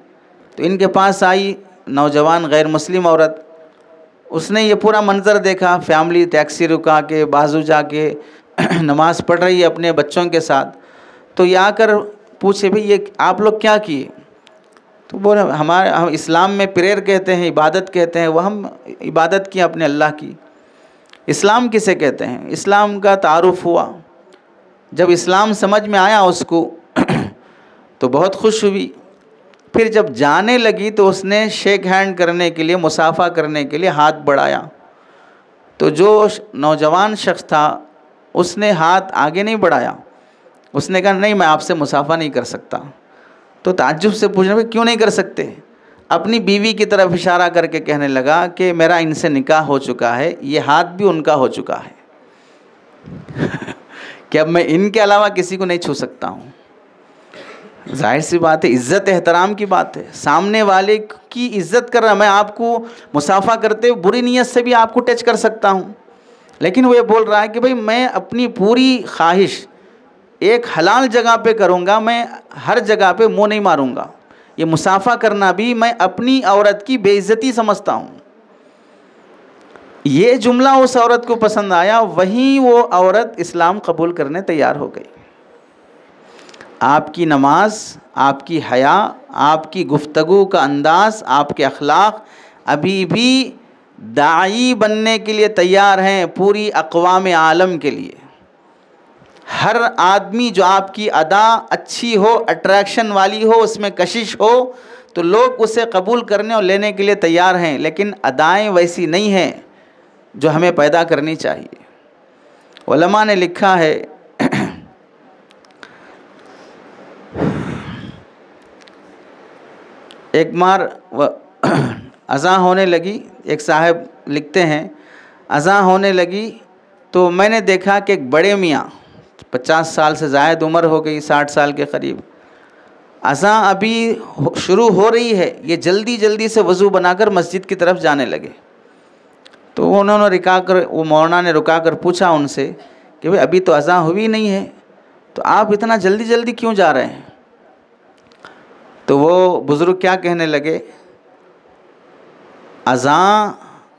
تو ان کے پاس آئی نوجوان غیر مسلم عورت. اس نے یہ پورا منظر دیکھا، فیملی ٹیکسی رکا کے بازو جا کے نماز پڑھ رہی ہے اپنے بچوں کے ساتھ. تو یہ آ کر پوچھے بھئی یہ آپ لوگ کیا کیے؟ تو بولے ہم اسلام میں پریئر کہتے ہیں، عبادت کہتے ہیں، وہ ہم عبادت کی اپنے اللہ کی. اسلام کسے کہتے ہیں؟ اسلام کا تعارف ہوا. جب اسلام سمجھ میں آیا اس کو تو بہت خوش ہوئی. پھر جب جانے لگی تو اس نے شیک ہینڈ کرنے کے لیے، مصافحہ کرنے کے لیے ہاتھ بڑھایا. تو جو نوجوان شخص تھا اس نے ہاتھ آگے نہیں بڑھایا، اس نے کہا نہیں میں آپ سے مصافحہ نہیں کر سکتا. تو تعجب سے پوچھنا کہ کیوں نہیں کر سکتے؟ اپنی بیوی کی طرف اشارہ کر کے کہنے لگا کہ میرا ان سے نکاح ہو چکا ہے، یہ ہاتھ بھی ان کا ہو چکا ہے کہ اب میں ان کے علاوہ کسی کو نہیں چھو سکتا ہوں. ظاہر سی بات ہے، عزت احترام کی بات ہے. سامنے والے کی عزت کر رہا، میں آپ کو مصافحہ کرتے ہوئے بری نیت سے بھی آپ کو ٹچ کر سکتا ہوں، لیکن وہ یہ بول رہا ہے کہ بھئی میں اپنی پوری خواہش ایک حلال جگہ پہ کروں گا، میں ہر جگہ پہ منہ نہیں ماروں گا. یہ مصافحہ کرنا بھی میں اپنی عورت کی بے عزتی سمجھتا ہوں. یہ جملہ اس عورت کو پسند آیا، وہیں وہ عورت اسلام قبول کرنے تیار ہو گئی. آپ کی نماز، آپ کی حیا، آپ کی گفتگو کا انداز، آپ کے اخلاق ابھی بھی داعی بننے کے لیے تیار ہیں پوری اقوام عالم کے لیے. ہر آدمی جو آپ کی ادا اچھی ہو، اٹریکشن والی ہو، اس میں کشش ہو، تو لوگ اسے قبول کرنے اور لینے کے لیے تیار ہیں، لیکن ادائیں ویسی نہیں ہیں جو ہمیں پیدا کرنی چاہیے. علماء نے لکھا ہے ایک بار اذان ہونے لگی، ایک صاحب لکھتے ہیں اذان ہونے لگی تو میں نے دیکھا کہ ایک بڑے میاں 50 سال سے زائد عمر ہو گئی، 60 سال کے قریب، اذان ابھی شروع ہو رہی ہے، یہ جلدی جلدی سے وضو بنا کر مسجد کی طرف جانے لگے. تو انہوں نے وہ مولانا نے رکا کر پوچھا ان سے کہ بھئی ابھی تو اذان ہوئی نہیں ہے، تو آپ اتنا جلدی جلدی کیوں جا رہے ہیں؟ تو وہ بزرگ کیا کہنے لگے، اذان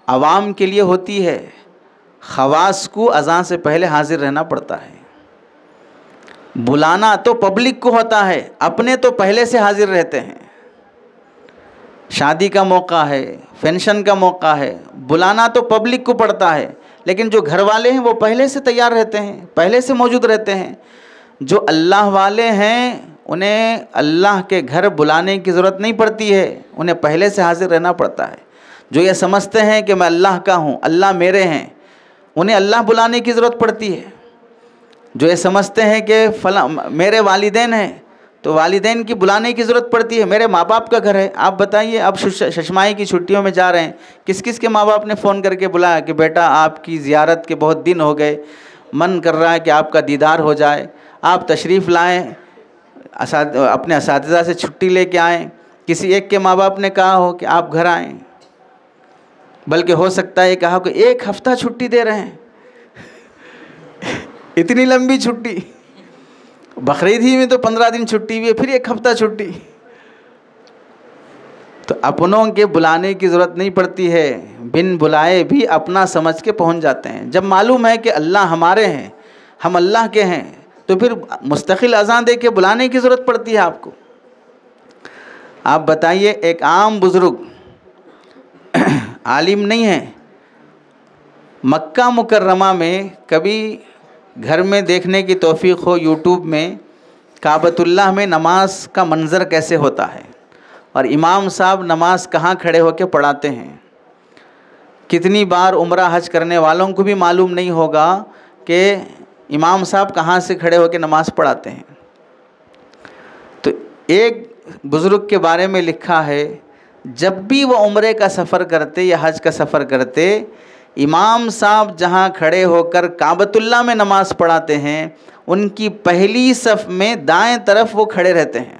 عوام کے لیے ہوتی ہے، خواص کو اذان سے پہلے حاضر رہنا پڑتا ہے. بلانا تو پبلک کو ہوتا ہے، اپنے تو پہلے سے حاضر رہتے ہیں. شادی کا موقع ہے، فنکشن کا موقع ہے، بلانا تو پبلک کو پڑتا ہے، لیکن جو گھر والے ہیں وہ پہلے سے تیار رہتے ہیں، پہلے سے موجود رہتے ہیں. جو اللہ والے ہیں انہیں اللہ کے گھر بلانے کی ضرورت نہیں پڑتی ہے، انہیں پہلے سے حاضر رہنا پڑتا ہے. جو یہ سمجھتے ہیں کہ میں اللہ کا ہوں، اللہ میرے ہیں، انہیں اللہ بلانے کی ضرورت پڑتی ہے. جو یہ سمجھتے ہیں کہ فلاں میرے والدین ہیں تو والدین کی بلانے کی ضرورت پڑتی ہے، میرے ماں باپ کا گھر ہے. آپ بتائیے، اب ششماہی کی چھٹیوں میں جا رہے ہیں، کس کس کے ماں باپ نے فون کر کے بلایا کہ بیٹا آپ کی زیارت کے بہت دن ہو گئے، من کر رہا ہے کہ آپ کا دیدار ہو جائے، آپ تشریف لائیں، اپنے اساتذہ سے چھٹی لے کے آئیں. کسی ایک کے ماں باپ نے کہا ہو کہ آپ گھر آئیں، بلکہ ہو سکتا ہے کہا کہ 1 ہفتہ چھٹی دے رہے ہیں. اتنی لمبی چھٹی، بقرعید ہی میں تو 15 دن چھٹی ہوئی ہے، پھر 1 ہفتہ چھٹی. تو اپنوں کے بلانے کی ضرورت نہیں پڑتی ہے، بن بلائے بھی اپنا سمجھ کے پہنچ جاتے ہیں. جب معلوم ہے کہ اللہ ہمارے ہیں، ہم اللہ کے ہیں، تو پھر مستقل اذان دے کے بلانے کی ضرورت پڑتی ہے آپ کو. آپ بتائیے، ایک عام بزرگ عالم نہیں ہے، مکہ مکرمہ میں کبھی گھر میں دیکھنے کی توفیق ہو یوٹیوب میں کعبۃ اللہ میں نماز کا منظر کیسے ہوتا ہے، اور امام صاحب نماز کہاں کھڑے ہو کے پڑھاتے ہیں. کتنی بار عمرہ حج کرنے والوں کو بھی معلوم نہیں ہوگا کہ امام صاحب کہاں سے کھڑے ہو کے نماز پڑھاتے ہیں. تو ایک بزرگ کے بارے میں لکھا ہے، جب بھی وہ عمرے کا سفر کرتے یا حج کا سفر کرتے، امام صاحب جہاں کھڑے ہو کر کعبۃ اللہ میں نماز پڑھاتے ہیں ان کی پہلی صف میں دائیں طرف وہ کھڑے رہتے ہیں.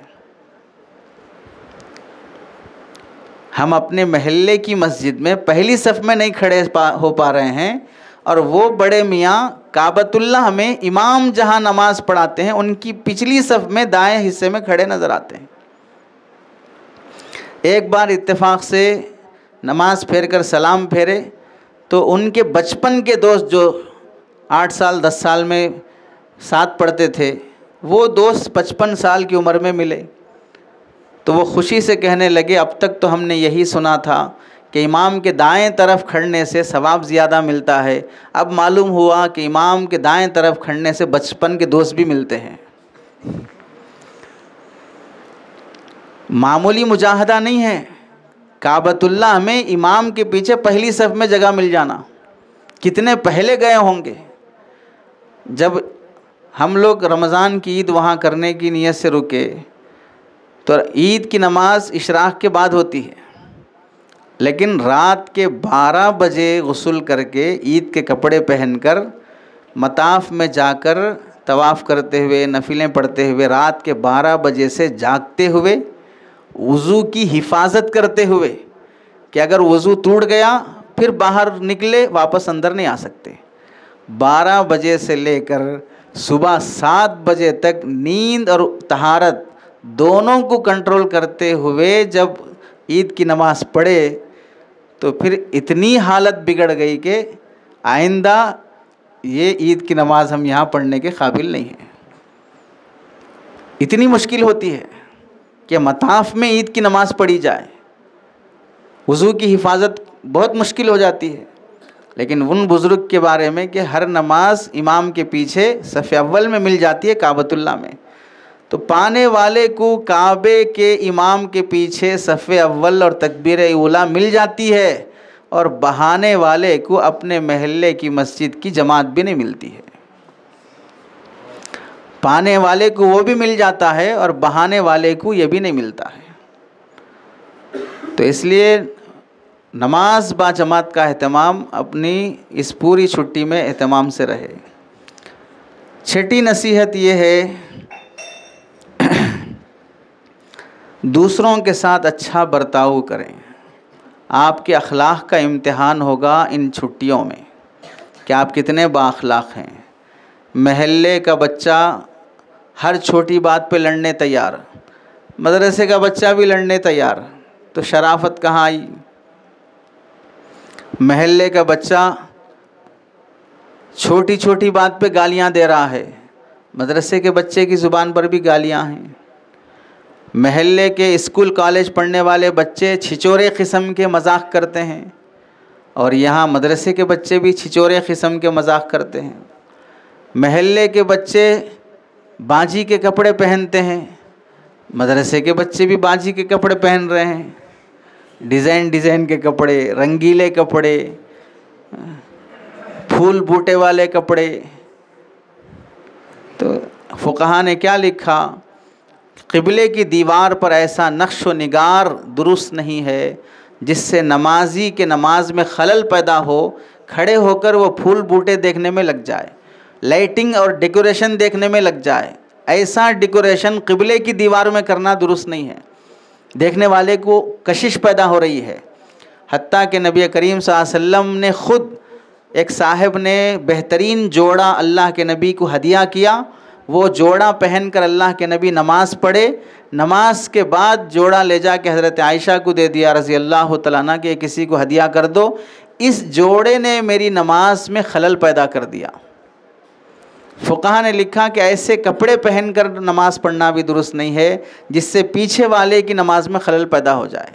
ہم اپنے محلے کی مسجد میں پہلی صف میں نہیں کھڑے ہو پا رہے ہیں، اور وہ بڑے میاں کعبۃ اللہ میں امام جہاں نماز پڑھاتے ہیں ان کی پچھلی صف میں دائیں حصے میں کھڑے نظر آتے ہیں. ایک بار اتفاق سے نماز پھیر کر سلام پھیرے تو ان کے بچپن کے دوست جو 8 سال 10 سال میں ساتھ پڑھتے تھے، وہ دوست 55 سال کی عمر میں ملے. تو وہ خوشی سے کہنے لگے اب تک تو ہم نے یہی سنا تھا کہ امام کے دائیں طرف کھڑنے سے ثواب زیادہ ملتا ہے، اب معلوم ہوا کہ امام کے دائیں طرف کھڑنے سے بچپن کے دوست بھی ملتے ہیں. معمولی مجاہدہ نہیں ہے کعبۃ اللہ میں امام کے پیچھے پہلی صف میں جگہ مل جانا. کتنے پہلے گئے ہوں گے. جب ہم لوگ رمضان کی عید وہاں کرنے کی نیت سے رکے تو عید کی نماز اشراق کے بعد ہوتی ہے، لیکن رات کے 12 بجے غسل کر کے عید کے کپڑے پہن کر مطاف میں جا کر طواف کرتے ہوئے نفلیں پڑھتے ہوئے رات کے 12 بجے سے جاگتے ہوئے وضو کی حفاظت کرتے ہوئے کہ اگر وضو ٹوٹ گیا پھر باہر نکلے واپس اندر نہیں آ سکتے. 12 بجے سے لے کر صبح 7 بجے تک نیند اور طہارت دونوں کو کنٹرول کرتے ہوئے جب عید کی نماز پڑھے تو پھر اتنی حالت بگڑ گئی کہ آئندہ یہ عید کی نماز ہم یہاں پڑھنے کے قابل نہیں ہیں. اتنی مشکل ہوتی ہے کہ مطاف میں عید کی نماز پڑھی جائے. وضو کی حفاظت بہت مشکل ہو جاتی ہے. لیکن ان بزرگ کے بارے میں کہ ہر نماز امام کے پیچھے صف اول میں مل جاتی ہے کعبۃ اللہ میں، تو پانے والے کو کعبے کے امام کے پیچھے صف اول اور تکبیر اولیٰ مل جاتی ہے، اور بہانے والے کو اپنے محلے کی مسجد کی جماعت بھی نہیں ملتی ہے. پانے والے کو وہ بھی مل جاتا ہے اور بہانے والے کو یہ بھی نہیں ملتا ہے. تو اس لیے نماز با جماعت کا اہتمام اپنی اس پوری چھٹی میں اہتمام سے رہے. چھٹی نصیحت یہ ہے دوسروں کے ساتھ اچھا برتاؤ کریں. آپ کے اخلاق کا امتحان ہوگا ان چھٹیوں میں کہ آپ کتنے با اخلاق ہیں. محلے کا بچہ ہر چھوٹی بات پہ لڑنے تیار، مدرسے کا بچہ بھی لڑنے تیار، تو شرافت کہاں آئی؟ محلے کا بچہ چھوٹی چھوٹی بات پہ گالیاں دے رہا ہے، مدرسے کے بچے کی زبان پر بھی گالیاں ہیں. محلے کے اسکول کالج پڑھنے والے بچے چھچورے قسم کے مذاق کرتے ہیں، اور یہاں مدرسے کے بچے بھی چھچورے قسم کے مذاق کرتے ہیں. محلے کے بچے باجی کے کپڑے پہنتے ہیں، مدرسے کے بچے بھی باجی کے کپڑے پہن رہے ہیں، ڈیزائن کے کپڑے، رنگیلے کپڑے، پھول بوٹے والے کپڑے. تو فقہا نے کیا لکھا؟ قبلے کی دیوار پر ایسا نقش و نگار درست نہیں ہے جس سے نمازی کے نماز میں خلل پیدا ہو، کھڑے ہو کر وہ پھول بوٹے دیکھنے میں لگ جائے، لائٹنگ اور ڈیکوریشن دیکھنے میں لگ جائے. ایسا ڈیکوریشن قبلے کی دیوار میں کرنا درست نہیں ہے. دیکھنے والے کو کشش پیدا ہو رہی ہے. حتیٰ کہ نبی کریم صلی اللہ علیہ وسلم نے خود ایک صاحب نے بہترین جوڑا اللہ کے نبی کو ہدیہ کیا، وہ جوڑا پہن کر اللہ کے نبی نماز پڑھے. نماز کے بعد جوڑا لے جا کے حضرت عائشہ کو دے دیا رضی اللہ تعالیٰ عنہ کہ کسی کو ہدیہ کر دو، اس جوڑے نے میری نماز میں خلل پیدا کر دیا. فقہا نے لکھا کہ ایسے کپڑے پہن کر نماز پڑھنا بھی درست نہیں ہے جس سے پیچھے والے کی نماز میں خلل پیدا ہو جائے،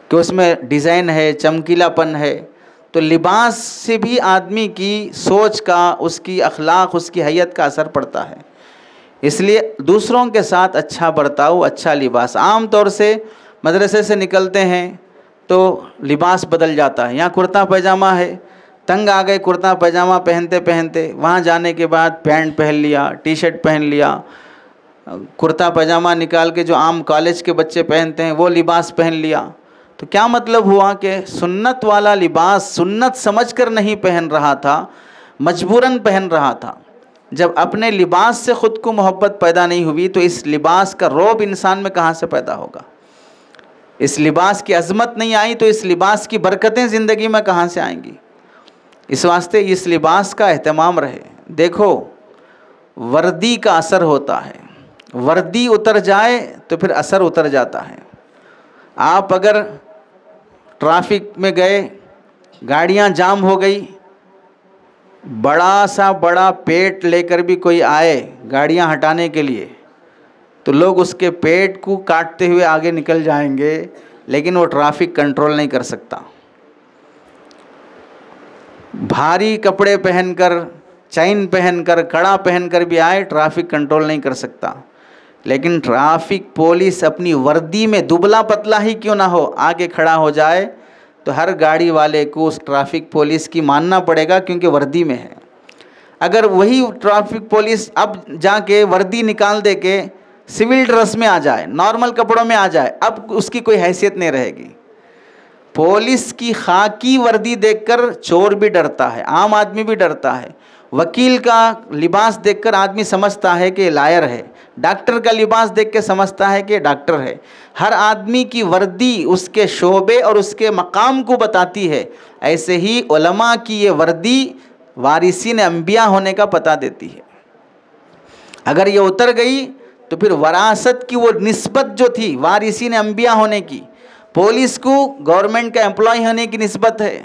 کہ اس میں ڈیزائن ہے، چمکیلا پن ہے. تو لباس سے بھی آدمی کی سوچ کا، اس کی اخلاق، اس کی حیت کا اثر پڑتا ہے. اس لیے دوسروں کے ساتھ اچھا برتاؤ، اچھا لباس. عام طور سے مدرسے سے نکلتے ہیں تو لباس بدل جاتا ہے. یہاں کرتا پائجامہ ہے، تنگ آ گئے کرتا پائجامہ پہنتے پہنتے، وہاں جانے کے بعد پینٹ پہن لیا، ٹی شرٹ پہن لیا، کرتا پائجامہ نکال کے جو عام کالج کے بچے پہنتے ہیں وہ لباس پہن لیا. تو کیا مطلب ہوا کہ سنت والا لباس سنت سمجھ کر نہیں پہن رہا تھا، مجبوراً پہن رہا تھا. جب اپنے لباس سے خود کو محبت پیدا نہیں ہوئی تو اس لباس کا رعب انسان میں کہاں سے پیدا ہوگا؟ اس لباس کی عظمت نہیں آئی تو اس لباس کی برکتیں زندگی میں کہاں سے آئیں گی؟ اس واسطے اس لباس کا اہتمام رہے۔ دیکھو وردی کا اثر ہوتا ہے، وردی اتر جائے تو پھر اثر اتر جاتا ہے۔ آپ اگر ٹرافک میں گئے، گاڑیاں جام ہو گئی، بڑا پیٹ لے کر بھی کوئی آئے گاڑیاں ہٹانے کے لیے تو لوگ اس کے پیٹ کو کاٹتے ہوئے آگے نکل جائیں گے، لیکن وہ ٹرافک کنٹرول نہیں کر سکتا۔ بھاری کپڑے پہن کر، چین پہن کر، کڑا پہن کر بھی آئے، ٹرافک کنٹرول نہیں کر سکتا۔ لیکن ٹرافک پولیس اپنی وردی میں دبلا پتلا ہی کیوں نہ ہو آگے کھڑا ہو جائے تو ہر گاڑی والے کو اس ٹرافک پولیس کی ماننا پڑے گا، کیونکہ وردی میں ہے۔ اگر وہی ٹرافک پولیس اب جا کے وردی نکال دے کے سول ڈریس میں آ جائے، نارمل کپڑوں میں آ جائے، اب اس کی کوئی حیثیت نہیں رہے گی۔ پولیس کی خاکی وردی دیکھ کر چور بھی ڈرتا ہے، عام آدمی بھی ڈرتا ہے۔ وکیل کا لباس دیکھ کر آدمی سمجھتا ہے کہ لائر ہے، ڈاکٹر کا لباس دیکھ کے سمجھتا ہے کہ ڈاکٹر ہے۔ ہر آدمی کی وردی اس کے شعبے اور اس کے مقام کو بتاتی ہے۔ ایسے ہی علماء کی یہ وردی وارثین انبیاء ہونے کا پتہ دیتی ہے۔ اگر یہ اتر گئی تو پھر وراثت کی وہ نسبت جو تھی وارثین انبیاء ہونے کی، پولیس کو گورنمنٹ کا امپلائی ہونے کی نسبت ہے،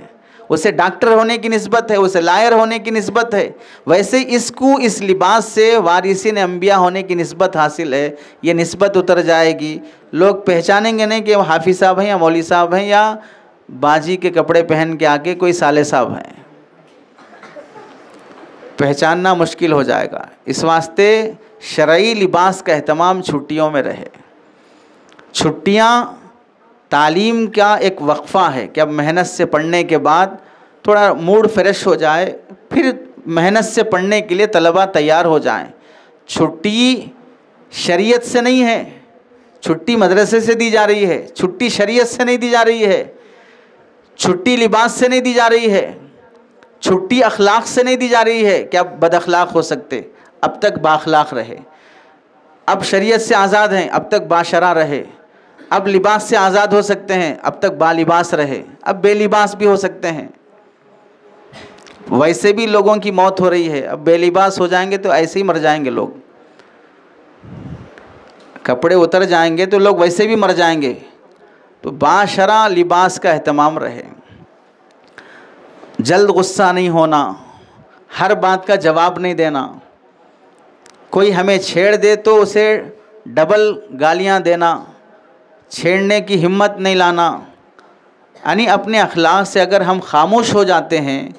اسے ڈاکٹر ہونے کی نسبت ہے، اسے لائر ہونے کی نسبت ہے، ویسے اس کو اس لباس سے وارثین انبیاء ہونے کی نسبت حاصل ہے۔ یہ نسبت اتر جائے گی، لوگ پہچانیں گے نہیں کہ وہ حافظ صاحب ہیں یا مولوی صاحب ہیں یا باجی کے کپڑے پہن کے آگے کوئی صالح صاحب ہیں، پہچاننا مشکل ہو جائے گا۔ اس واسطے شرعی لباس کا اہتمام چھٹیوں میں رہے۔ چھٹیاں تعلیم کا ایک وقفہ ہے کہ اب محنت سے پڑھنے کے بعد تھوڑا موڈ فریش ہو جائے، پھر محنت سے پڑھنے کے لیے طلبہ تیار ہو جائیں۔ چھٹی شریعت سے نہیں ہے، چھٹی مدرسے سے دی جا رہی ہے، چھٹی شریعت سے نہیں دی جا رہی ہے، چھٹی لباس سے نہیں دی جا رہی ہے، چھٹی اخلاق سے نہیں دی جا رہی ہے کہ اب بد اخلاق ہو سکتے، اب تک بااخلاق رہے۔ اب شریعت سے آزاد ہیں، اب تک باشرع رہے۔ اب لباس سے آزاد ہو سکتے ہیں، اب تک بالباس رہے۔ اب بے لباس بھی ہو سکتے ہیں۔ ویسے بھی لوگوں کی موت ہو رہی ہے، اب بے لباس ہو جائیں گے تو ایسے ہی مر جائیں گے لوگ۔ کپڑے اتر جائیں گے تو لوگ ویسے بھی مر جائیں گے۔ تو باشرع لباس کا اہتمام رہے۔ جلد غصہ نہیں ہونا، ہر بات کا جواب نہیں دینا، کوئی ہمیں چھیڑ دے تو اسے ڈبل گالیاں دینا، چھیڑنے کی ہمت نہیں لانا۔ یعنی اپنے اخلاق سے اگر ہم خاموش ہو جاتے ہیں،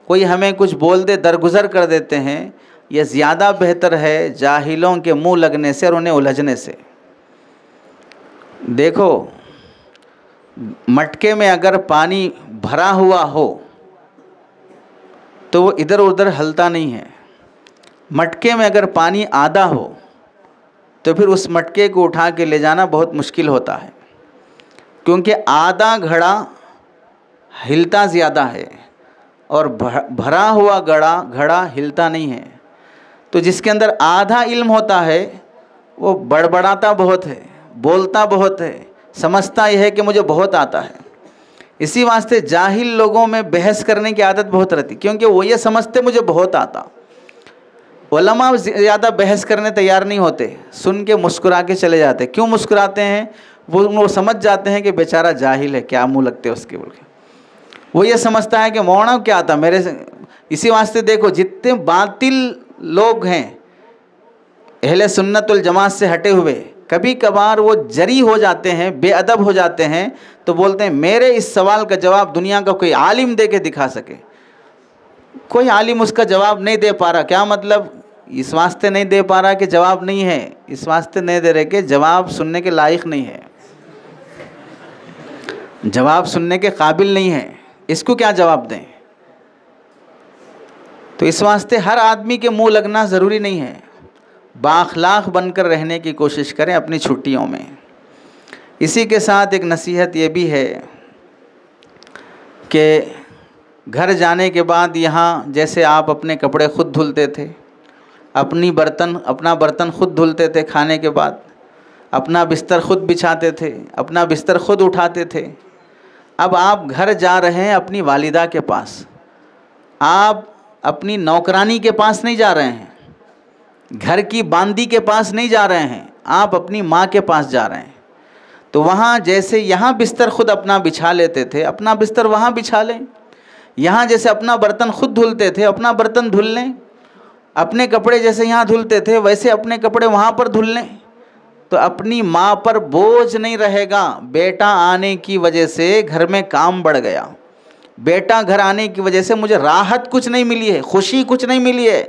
کوئی ہمیں کچھ بول دے درگزر کر دیتے ہیں، یہ زیادہ بہتر ہے جاہلوں کے منہ لگنے سے اور انہیں الجھنے سے۔ دیکھو مٹکے میں اگر پانی بھرا ہوا ہو تو وہ ادھر ادھر ہلتا نہیں ہے۔ مٹکے میں اگر پانی آدھا ہو تو پھر اس مٹکے کو اٹھا کے لے جانا بہت مشکل ہوتا ہے، کیونکہ آدھا گھڑا ہلتا زیادہ ہے اور بھرا ہوا گھڑا ہلتا نہیں ہے۔ تو جس کے اندر آدھا علم ہوتا ہے وہ بڑبڑاتا بہت ہے، بولتا بہت ہے، سمجھتا یہ ہے کہ مجھے بہت آتا ہے۔ اسی واسطے جاہل لوگوں میں بحث کرنے کی عادت بہت رہتی، کیونکہ وہ یہ سمجھتے مجھے بہت آتا۔ علماء زیادہ بحث کرنے تیار نہیں ہوتے، سن کے مسکرا کے چلے جاتے۔ کیوں مسکراتے ہیں؟ وہ سمجھ جاتے ہیں کہ بیچارہ جاہل ہے، کیا منہ لگتے اس کے بول کے۔ وہ یہ سمجھتا ہے کہ مولانا کیا آتا میرے سے۔ اسی واسطے دیکھو جتنے باطل لوگ ہیں اہل سنت والجماعت سے ہٹے ہوئے، کبھی کبھار وہ جری ہو جاتے ہیں، بے ادب ہو جاتے ہیں، تو بولتے ہیں میرے اس سوال کا جواب دنیا کا کوئی عالم دے کے دکھا سکے۔ کوئی عالم اس کا جواب نہیں دے پا رہا۔ کیا مطلب؟ اس واسطے نہیں دے پا رہا کہ جواب نہیں ہے، اس واسطے نہیں دے رہے کہ جواب سننے کے لائق نہیں ہے، جواب سننے کے قابل نہیں ہے، اس کو کیا جواب دیں؟ تو اس واسطے ہر آدمی کے منہ لگنا ضروری نہیں ہے۔ بااخلاق بن کر رہنے کی کوشش کریں اپنی چھٹیوں میں۔ اسی کے ساتھ ایک نصیحت یہ بھی ہے کہ گھر جانے کے بعد یہاں جیسے آپ اپنے کپڑے خود دھلتے تھے، اپنا برتن خود دھلتے تھے کھانے کے بعد، اپنا بستر خود بچھاتے تھے، اپنا بستر خود اٹھاتے تھے۔ اب آپ گھر جا رہے ہیں اپنی والدہ کے پاس، آپ اپنی نوکرانی کے پاس نہیں جا رہے ہیں، گھر کی باندی کے پاس نہیں جا رہے ہیں، آپ اپنی ماں کے پاس جا رہے ہیں۔ تو وہاں جیسے یہاں بستر خود اپنا بچھا لیتے تھے، اپنا بستر وہاں بچھا لیں۔ یہاں جیسے اپنا برتن خود دھلتے تھے، اپنا برتن دھل لیں۔ اپنے کپڑے جیسے یہاں دھلتے تھے ویسے اپنے کپڑے وہاں پر دھل لیں۔ تو اپنی ماں پر بوجھ نہیں رہے گا۔ بیٹا آنے کی وجہ سے گھر میں کام بڑھ گیا، بیٹا گھر آنے کی وجہ سے مجھے راحت کچھ نہیں ملی ہے، خوشی کچھ نہیں ملی ہے،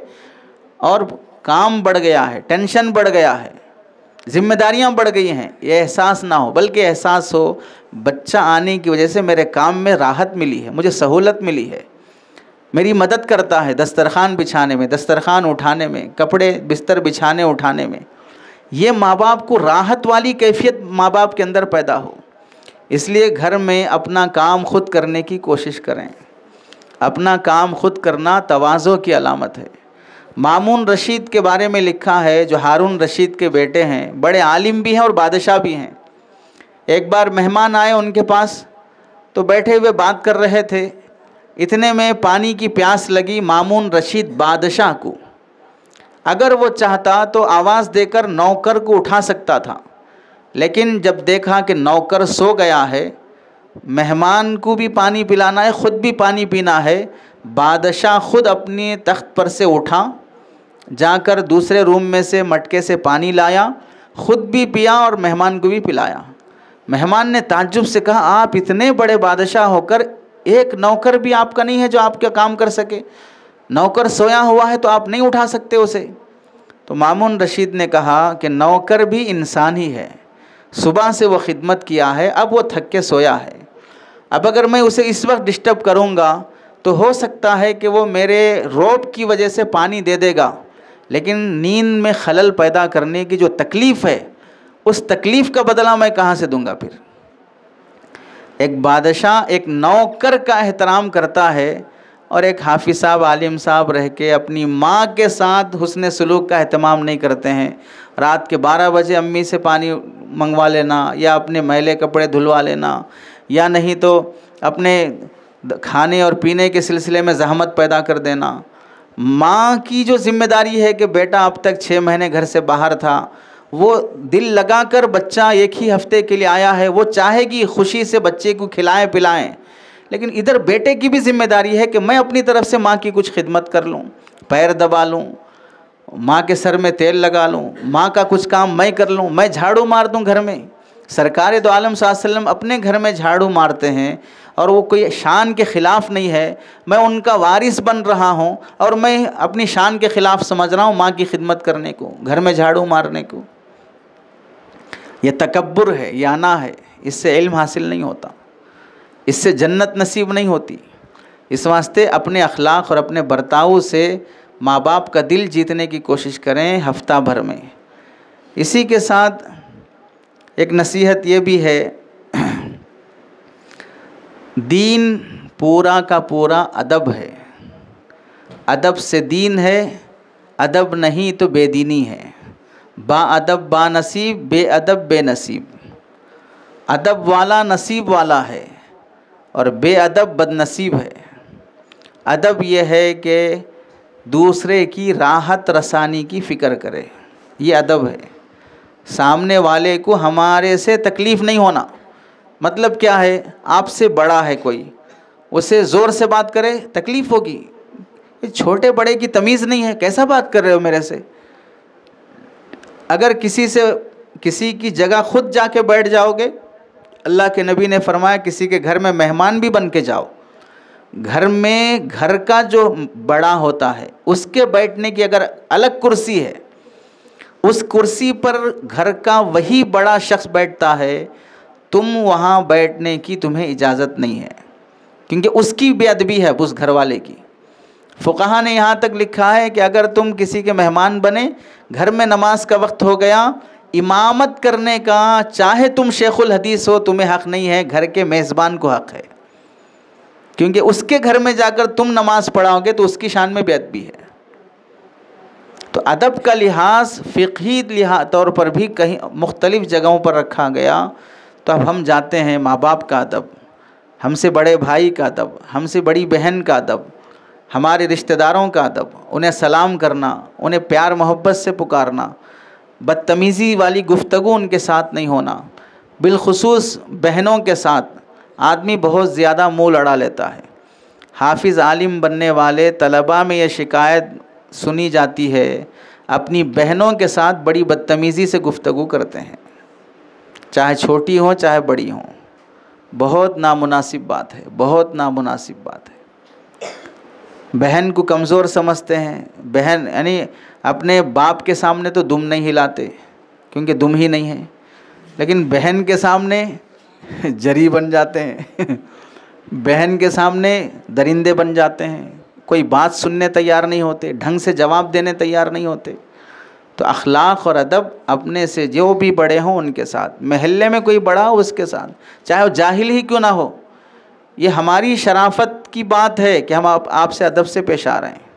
اور کام بڑھ گیا ہے، ٹینشن بڑھ گیا ہے، ذمہ داریاں بڑھ گئی ہیں۔ یہ احساس نہ ہو، بلکہ احساس ہو بچہ آنے کی وجہ سے میرے کام میں راحت ملی ہے، مجھے سہولت ملی ہے، میری مدد کرتا ہے دسترخوان بچھانے میں، دسترخوان اٹھانے میں، کپڑے بستر بچھانے اٹھانے میں۔ یہ ماں باپ کو راحت والی کیفیت ماں باپ کے اندر پیدا ہو، اس لیے گھر میں اپنا کام خود کرنے کی کوشش کریں۔ اپنا کام خود کرنا تواضع کی علامت ہے۔ مامون رشید کے بارے میں لکھا ہے، جو ہارون رشید کے بیٹے ہیں، بڑے عالم بھی ہیں اور بادشاہ بھی ہیں۔ ایک بار مہمان آئے ان کے پاس، تو بیٹھے ہوئے بات کر رہے تھے، اتنے میں پانی کی پیاس لگی مامون رشید بادشاہ کو۔ اگر وہ چاہتا تو آواز دے کر نوکر کو اٹھا سکتا تھا، لیکن جب دیکھا کہ نوکر سو گیا ہے، مہمان کو بھی پانی پلانا ہے، خود بھی پانی پینا ہے، بادشاہ خود اپنے تخت پر سے اٹھا، جا کر دوسرے روم میں سے مٹکے سے پانی لایا، خود بھی پیا اور مہمان کو بھی پلایا۔ مہمان نے تعجب سے کہا، آپ اتنے بڑے بادشاہ ہو کر ایک نوکر بھی آپ کا نہیں ہے جو آپ کا کام کر سکے؟ نوکر سویا ہوا ہے تو آپ نہیں اٹھا سکتے اسے؟ تو مامون رشید نے کہا کہ نوکر بھی انسان ہی ہے، صبح سے وہ خدمت کیا ہے، اب وہ تھک کے سویا ہے، اب اگر میں اسے اس وقت ڈسٹرب کروں گا تو ہو سکتا ہے کہ وہ میرے روب کی وجہ سے پانی دے دے گا، لیکن نیند میں خلل پیدا کرنے کی جو تکلیف ہے، اس تکلیف کا بدلہ میں کہاں سے دوں گا پھر؟ ایک بادشاہ ایک نوکر کا احترام کرتا ہے، اور ایک حافظ صاحب عالم صاحب رہ کے اپنی ماں کے ساتھ حسن سلوک کا اہتمام نہیں کرتے ہیں۔ رات کے 12 بجے امی سے پانی منگوا لینا، یا اپنے میلے کپڑے دھلوا لینا، یا نہیں تو اپنے کھانے اور پینے کے سلسلے میں زحمت پیدا کر دینا۔ ماں کی جو ذمہ داری ہے کہ بیٹا اب تک 6 مہینے گھر سے باہر تھا، وہ دل لگا کر بچہ ایک ہی ہفتے کے لیے آیا ہے، وہ چاہے گی خوشی سے بچے کو کھلائیں پلائیں، لیکن ادھر بیٹے کی بھی ذمہ داری ہے کہ میں اپنی طرف سے ماں کی کچھ خدمت کر لوں، پیر دبا لوں، ماں کے سر میں تیل لگا لوں، ماں کا کچھ کام میں کر لوں، میں جھاڑو مار دوں گھر میں۔ سرکار دو عالم صلی اللہ علیہ وسلم اپنے گھر میں جھاڑو مارتے ہیں، اور وہ کوئی شان کے خلاف نہیں ہے، میں ان کا وارث بن رہا ہوں اور میں اپنی شان کے خلاف سمجھ رہا ہوں ماں کی خدمت کرنے کو، گھر میں جھاڑو مارنے کو۔ یہ تکبر ہے، یہ انا ہے، اس سے علم حاصل نہیں ہوتا، اس سے جنت نصیب نہیں ہوتی۔ اس واسطے اپنے اخلاق اور اپنے برتاؤ سے ماں باپ کا دل جیتنے کی کوشش کریں ہفتہ بھر میں۔ اسی کے ساتھ ایک نصیحت یہ بھی ہے، دین پورا کا پورا ادب ہے، ادب سے دین ہے، ادب نہیں تو بے دینی ہے۔ با ادب با نصیب، بے ادب بے نصیب۔ ادب والا نصیب والا ہے، اور بے ادب بد نصیب ہے۔ ادب یہ ہے کہ دوسرے کی راحت رسانی کی فکر کرے، یہ ادب ہے۔ سامنے والے کو ہمارے سے تکلیف نہیں ہونا، مطلب کیا ہے، آپ سے بڑا ہے کوئی، اسے زور سے بات کرے تکلیف ہوگی، یہ چھوٹے بڑے کی تمیز نہیں ہے، کیسا بات کر رہے ہو میرے سے؟ اگر کسی کی جگہ خود جا کے بیٹھ جاؤ گے، اللہ کے نبی نے فرمایا کسی کے گھر میں مہمان بھی بن کے جاؤ، گھر میں گھر کا جو بڑا ہوتا ہے اس کے بیٹھنے کی اگر الگ کرسی ہے، اس کرسی پر گھر کا وہی بڑا شخص بیٹھتا ہے، تم وہاں بیٹھنے کی تمہیں اجازت نہیں ہے، کیونکہ اس کی بے ادبی ہے اس گھر والے کی۔ فقہا نے یہاں تک لکھا ہے کہ اگر تم کسی کے مہمان بنے، گھر میں نماز کا وقت ہو گیا، امامت کرنے کا چاہے تم شیخ الحدیث ہو تمہیں حق نہیں ہے، گھر کے میزبان کو حق ہے، کیونکہ اس کے گھر میں جا کر تم نماز پڑھاؤ گے تو اس کی شان میں بے ادبی ہے۔ تو تو ادب کا لحاظ فقہی طور پر بھی کہیں مختلف جگہوں پر رکھا گیا. تو اب ہم جاتے ہیں ماں باپ کا ادب، ہم سے بڑے بھائی کا ادب، ہم سے بڑی بہن کا ادب، ہمارے رشتہ داروں کا ادب، انہیں سلام کرنا، انہیں پیار محبت سے پکارنا، بدتمیزی والی گفتگو ان کے ساتھ نہیں ہونا. بالخصوص بہنوں کے ساتھ آدمی بہت زیادہ منہ لڑا لیتا ہے. حافظ عالم بننے والے طلباء میں یہ شکایت سنی جاتی ہے، اپنی بہنوں کے ساتھ بڑی بدتمیزی سے گفتگو کرتے ہیں، چاہے چھوٹی ہوں چاہے بڑی ہوں. بہت نامناسب بات ہے، بہت نامناسب بات ہے. بہن کو کمزور سمجھتے ہیں. بہن یعنی اپنے باپ کے سامنے تو دم نہیں ہلاتے کیونکہ دم ہی نہیں ہے، لیکن بہن کے سامنے جری بن جاتے ہیں. بہن کے سامنے درندے بن جاتے ہیں، کوئی بات سننے تیار نہیں ہوتے، ڈھنگ سے جواب دینے تیار نہیں ہوتے. تو اخلاق اور ادب اپنے سے جو بھی بڑے ہوں ان کے ساتھ، محلے میں کوئی بڑا ہو اس کے ساتھ، چاہے وہ جاہل ہی کیوں نہ ہو. یہ ہماری شرافت کی بات ہے کہ ہم آپ سے ادب سے پیش آ رہے ہیں.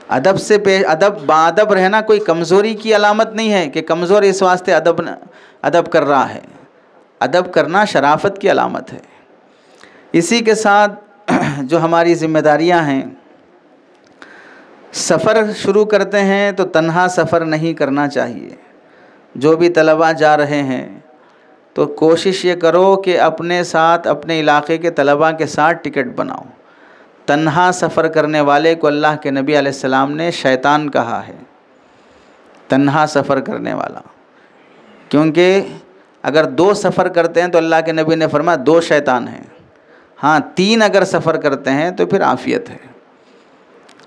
ادب رہنا کوئی کمزوری کی علامت نہیں ہے کہ کمزور اس واسطے ادب کر رہا ہے. ادب کرنا شرافت کی علامت ہے. اسی کے ساتھ جو ہماری ذمہ داریاں ہیں، سفر شروع کرتے ہیں تو تنہا سفر نہیں کرنا چاہیے. جو بھی طلباء جا رہے ہیں تو کوشش یہ کرو کہ اپنے ساتھ اپنے علاقے کے طلباء کے ساتھ ٹکٹ بناؤ. تنہا سفر کرنے والے کو اللہ کے نبی علیہ السلام نے شیطان کہا ہے، تنہا سفر کرنے والا. کیونکہ اگر 2 سفر کرتے ہیں تو اللہ کے نبی نے فرمایا 2 شیطان ہیں. ہاں 3 اگر سفر کرتے ہیں تو پھر عافیت ہے.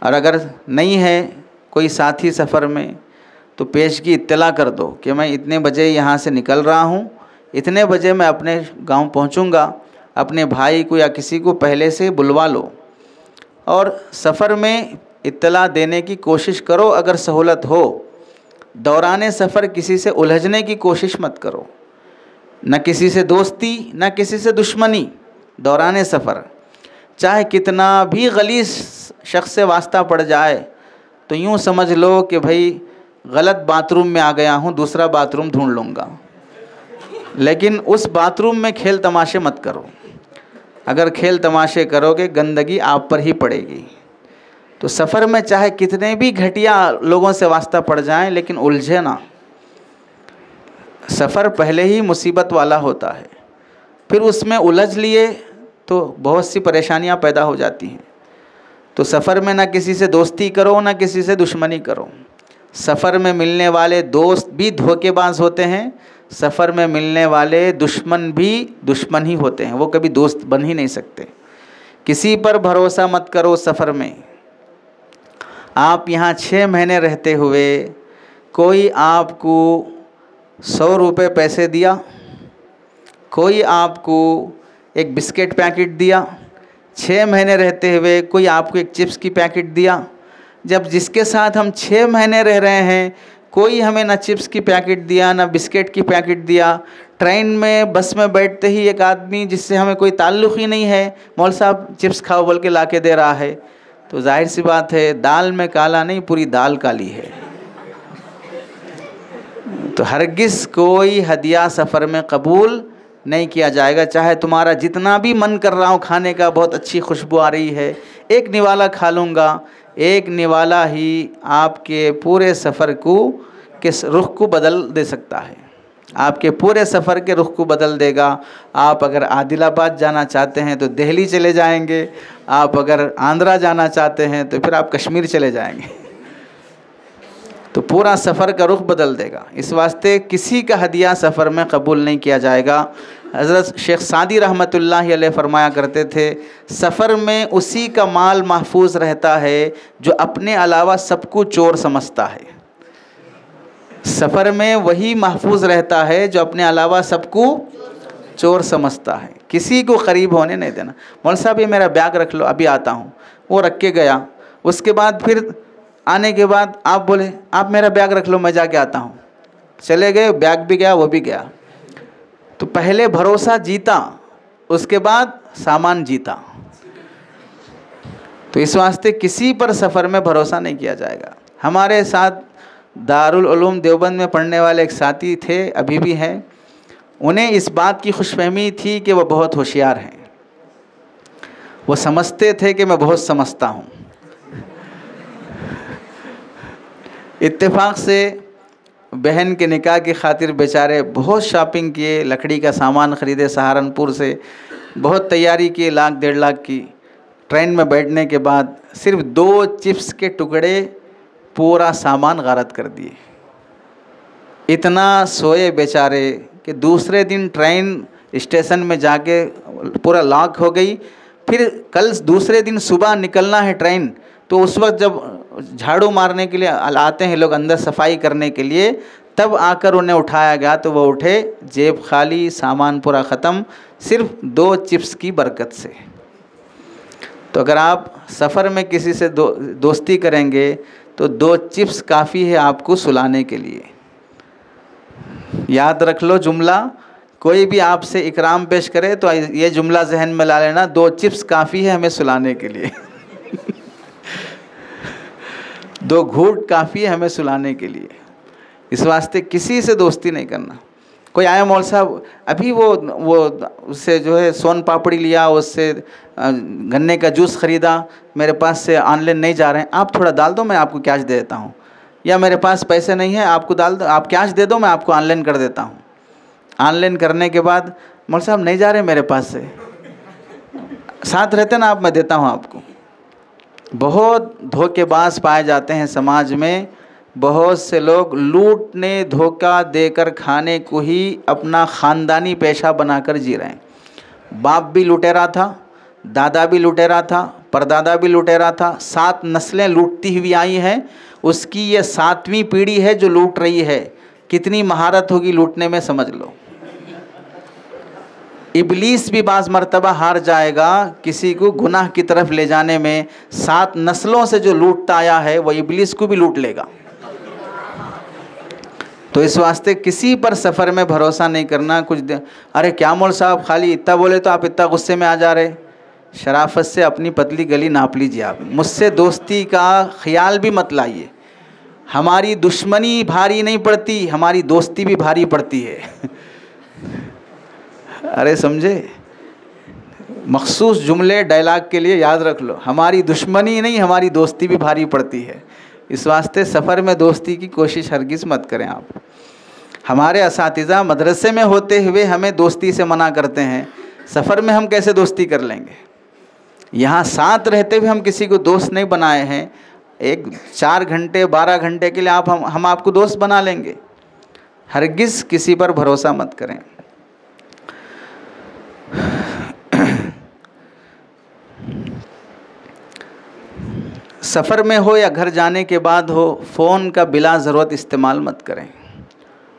اور اگر نہیں ہے کوئی ساتھی سفر میں تو پیشگی اطلاع کر دو کہ میں اتنے بجے یہاں سے نکل رہا ہوں، اتنے بجے میں اپنے گاؤں پہنچوں گا. اپنے بھائی کو یا کسی کو پہلے سے بلوا لو اور سفر میں اطلاع دینے کی کوشش کرو اگر سہولت ہو. دوران سفر کسی سے الجھنے کی کوشش مت کرو، نہ کسی سے دوستی نہ کسی سے دشمنی. دوران سفر چاہے کتنا بھی غلیظ شخص سے واسطہ پڑ جائے تو یوں سمجھ لو کہ بھائی غلط باتھ روم میں آ گیا ہوں، دوسرا باتھ روم ڈھونڈ لوں گا. لیکن اس باتھ روم میں کھیل تماشے مت کرو. اگر کھیل تماشے کرو گے گندگی آپ پر ہی پڑے گی. تو سفر میں چاہے کتنے بھی گھٹیا لوگوں سے واسطہ پڑ جائیں لیکن الجھے نہ. سفر پہلے ہی مصیبت والا ہوتا ہے، پھر اس میں الجھ لیے تو بہت سی پریشانیاں پیدا ہو جاتی ہیں. تو سفر میں نہ کسی سے دوستی کرو نہ کسی سے دشمنی کرو. سفر میں ملنے والے دوست بھی دھوکے باز ہوتے ہیں، سفر میں ملنے والے دشمن بھی دشمن ہی ہوتے ہیں، وہ کبھی دوست بن ہی نہیں سکتے. کسی پر بھروسہ مت کرو. سفر میں آپ یہاں 6 مہینے رہتے ہوئے کوئی آپ کو 100 روپے پیسے دیا، کوئی آپ کو ایک بسکٹ پیکٹ دیا. 6 مہینے رہتے ہوئے کوئی آپ کو ایک چپس کی پیکٹ دیا. جب جس کے ساتھ ہم 6 مہینے رہ رہے ہیں کوئی ہمیں نہ چپس کی پیکٹ دیا نہ بسکٹ کی پیکٹ دیا، ٹرین میں بس میں بیٹھتے ہی ایک آدمی جس سے ہمیں کوئی تعلق ہی نہیں ہے مول صاحب چپس کھاؤ بول کے لا کے دے رہا ہے، تو ظاہر سی بات ہے دال میں کالا نہیں پوری دال کالی ہے. تو ہرگز کوئی ہدیہ سفر میں قبول نہیں کیا جائے گا، چاہے تمہارا جتنا بھی من کر رہا ہو کھانے کا، بہت اچھی خوشبو آ رہی ہے، ایک نوالا کھا لوں گا. ایک نوالا ہی آپ کے پورے سفر کے رخ کو بدل دے سکتا ہے، آپ کے پورے سفر کے رخ کو بدل دے گا. آپ اگر عادل آباد جانا چاہتے ہیں تو دہلی چلے جائیں گے، آپ اگر آندھرا جانا چاہتے ہیں تو پھر آپ کشمیر چلے جائیں گے. تو پورا سفر کا رخ بدل دے گا. اس واسطے کسی کا ہدیہ سفر میں قبول نہیں کیا جائے گا. حضرت شیخ سعدی رحمۃ اللہ علیہ فرمایا کرتے تھے سفر میں اسی کا مال محفوظ رہتا ہے جو اپنے علاوہ سب کو چور سمجھتا ہے. سفر میں وہی محفوظ رہتا ہے جو اپنے علاوہ سب کو چور سمجھتا ہے. کسی کو قریب ہونے نہیں دینا. مول صاحب یہ میرا بیگ رکھ لو ابھی آتا ہوں، وہ رکھ کے گیا. اس کے بعد پھر آنے کے بعد آپ بولے آپ میرا بیگ رکھ لو میں جا کے آتا ہوں. چلے گئے، بیگ بھی گیا وہ بھی گیا. تو پہلے بھروسہ جیتا، اس کے بعد سامان جیتا. تو اس واسطے کسی پر سفر میں بھروسہ نہیں کیا جائے گا. ہمارے ساتھ دارالعلوم دیوبند میں پڑھنے والے ایک ساتھی تھے، ابھی بھی ہیں، انہیں اس بات کی خوش فہمی تھی کہ وہ بہت ہوشیار ہیں، وہ سمجھتے تھے کہ میں بہت سمجھتا ہوں۔ اتفاق سے بہن کے نکاح کی خاطر بیچارے بہت شاپنگ کیے، لکڑی کا سامان خریدے سہارنپور سے، بہت تیاری کی، 1 لاکھ 1.5 لاکھ کی۔ ٹرین میں بیٹھنے کے بعد صرف 2 چپس کے ٹکڑے پورا سامان غارت کر دیے۔ اتنا سوئے بیچارے کہ دوسرے دن ٹرین اسٹیشن میں جا کے پورا لاک ہو گئی۔ پھر کل دوسرے دن صبح نکلنا ہے ٹرین، تو اس وقت جب جھاڑو مارنے کے لیے آتے ہیں لوگ اندر صفائی کرنے کے لیے، تب آ کر انہیں اٹھایا گیا تو وہ اٹھے، جیب خالی، سامان پورا ختم، صرف 2 چپس کی برکت سے۔ تو اگر آپ سفر میں کسی سے دوستی کریں گے تو 2 چپس کافی ہے آپ کو سلانے کے لیے۔ یاد رکھ لو جملہ، کوئی بھی آپ سے اکرام پیش کرے تو یہ جملہ ذہن میں لا لینا، 2 چپس کافی ہے ہمیں سلانے کے لیے۔ 2 گھونٹ کافی ہے ہمیں سلانے کے لیے۔ اس واسطے کسی سے دوستی نہیں کرنا۔ کوئی آیا مول صاحب، ابھی وہ اس سے جو ہے سون پاپڑی لیا، اس سے گنے کا جوس خریدا، میرے پاس سے آن لائن نہیں جا رہے ہیں، آپ تھوڑا ڈال دو میں آپ کو کیش دے دیتا ہوں، یا میرے پاس پیسے نہیں ہیں آپ کو ڈال دو، آپ کیش دے دو میں آپ کو آن لائن کر دیتا ہوں۔ آن لائن کرنے کے بعد مول صاحب نہیں جا رہے میرے پاس سے، ساتھ رہتے نا آپ، میں دیتا ہوں آپ کو۔ بہت دھوکے باز پائے جاتے ہیں سماج میں، بہت سے لوگ لوٹنے دھوکہ دے کر کھانے کو ہی اپنا خاندانی پیشہ بنا کر جی رہے ہیں۔ باپ بھی لٹیرا تھا، دادا بھی لٹیرا تھا، پردادا بھی لٹیرا تھا، 7 نسلیں لوٹتی ہوئی آئی ہیں، اس کی یہ 7ویں پیڑھی ہے جو لوٹ رہی ہے۔ کتنی مہارت ہوگی لوٹنے میں سمجھ لو۔ ابلیس بھی بعض مرتبہ ہار جائے گا کسی کو گناہ کی طرف لے جانے میں، 7 نسلوں سے جو لوٹتا آیا ہے وہ ابلیس کو بھی لوٹ لے گا۔ تو اس واسطے کسی پر سفر میں بھروسہ نہیں کرنا۔ ارے کیا مول صاحب خالی اتنا بولے تو آپ اتنا غصے میں آ جا رہے، شرافت سے اپنی پتلی گلی ناپ لیجیے۔ آپ مجھ سے دوستی کا خیال بھی مت لائیے، ہماری دشمنی بھاری نہیں پڑتی، ہماری دوستی بھی بھاری پڑتی ہے۔ ارے سمجھے، مخصوص جملے ڈائلاگ کے لیے یاد رکھ لو، ہماری دشمنی نہیں ہماری دوستی بھی بھاری پڑتی ہے۔ اس واسطے سفر میں دوستی کی کوشش ہرگز مت کریں آپ۔ ہمارے اساتذہ مدرسے میں ہوتے ہوئے ہمیں دوستی سے منع کرتے ہیں، سفر میں ہم کیسے دوستی کر لیں گے؟ یہاں ساتھ رہتے ہوئے ہم کسی کو دوست نہیں بنائے ہیں، 4 گھنٹے 12 گھنٹے کے لیے ہم آپ کو دوست بنا لیں گے؟ ہرگز کسی پر بھروسہ مت کریں۔ سفر میں ہو یا گھر جانے کے بعد ہو، فون کا بلا ضرورت استعمال مت کریں۔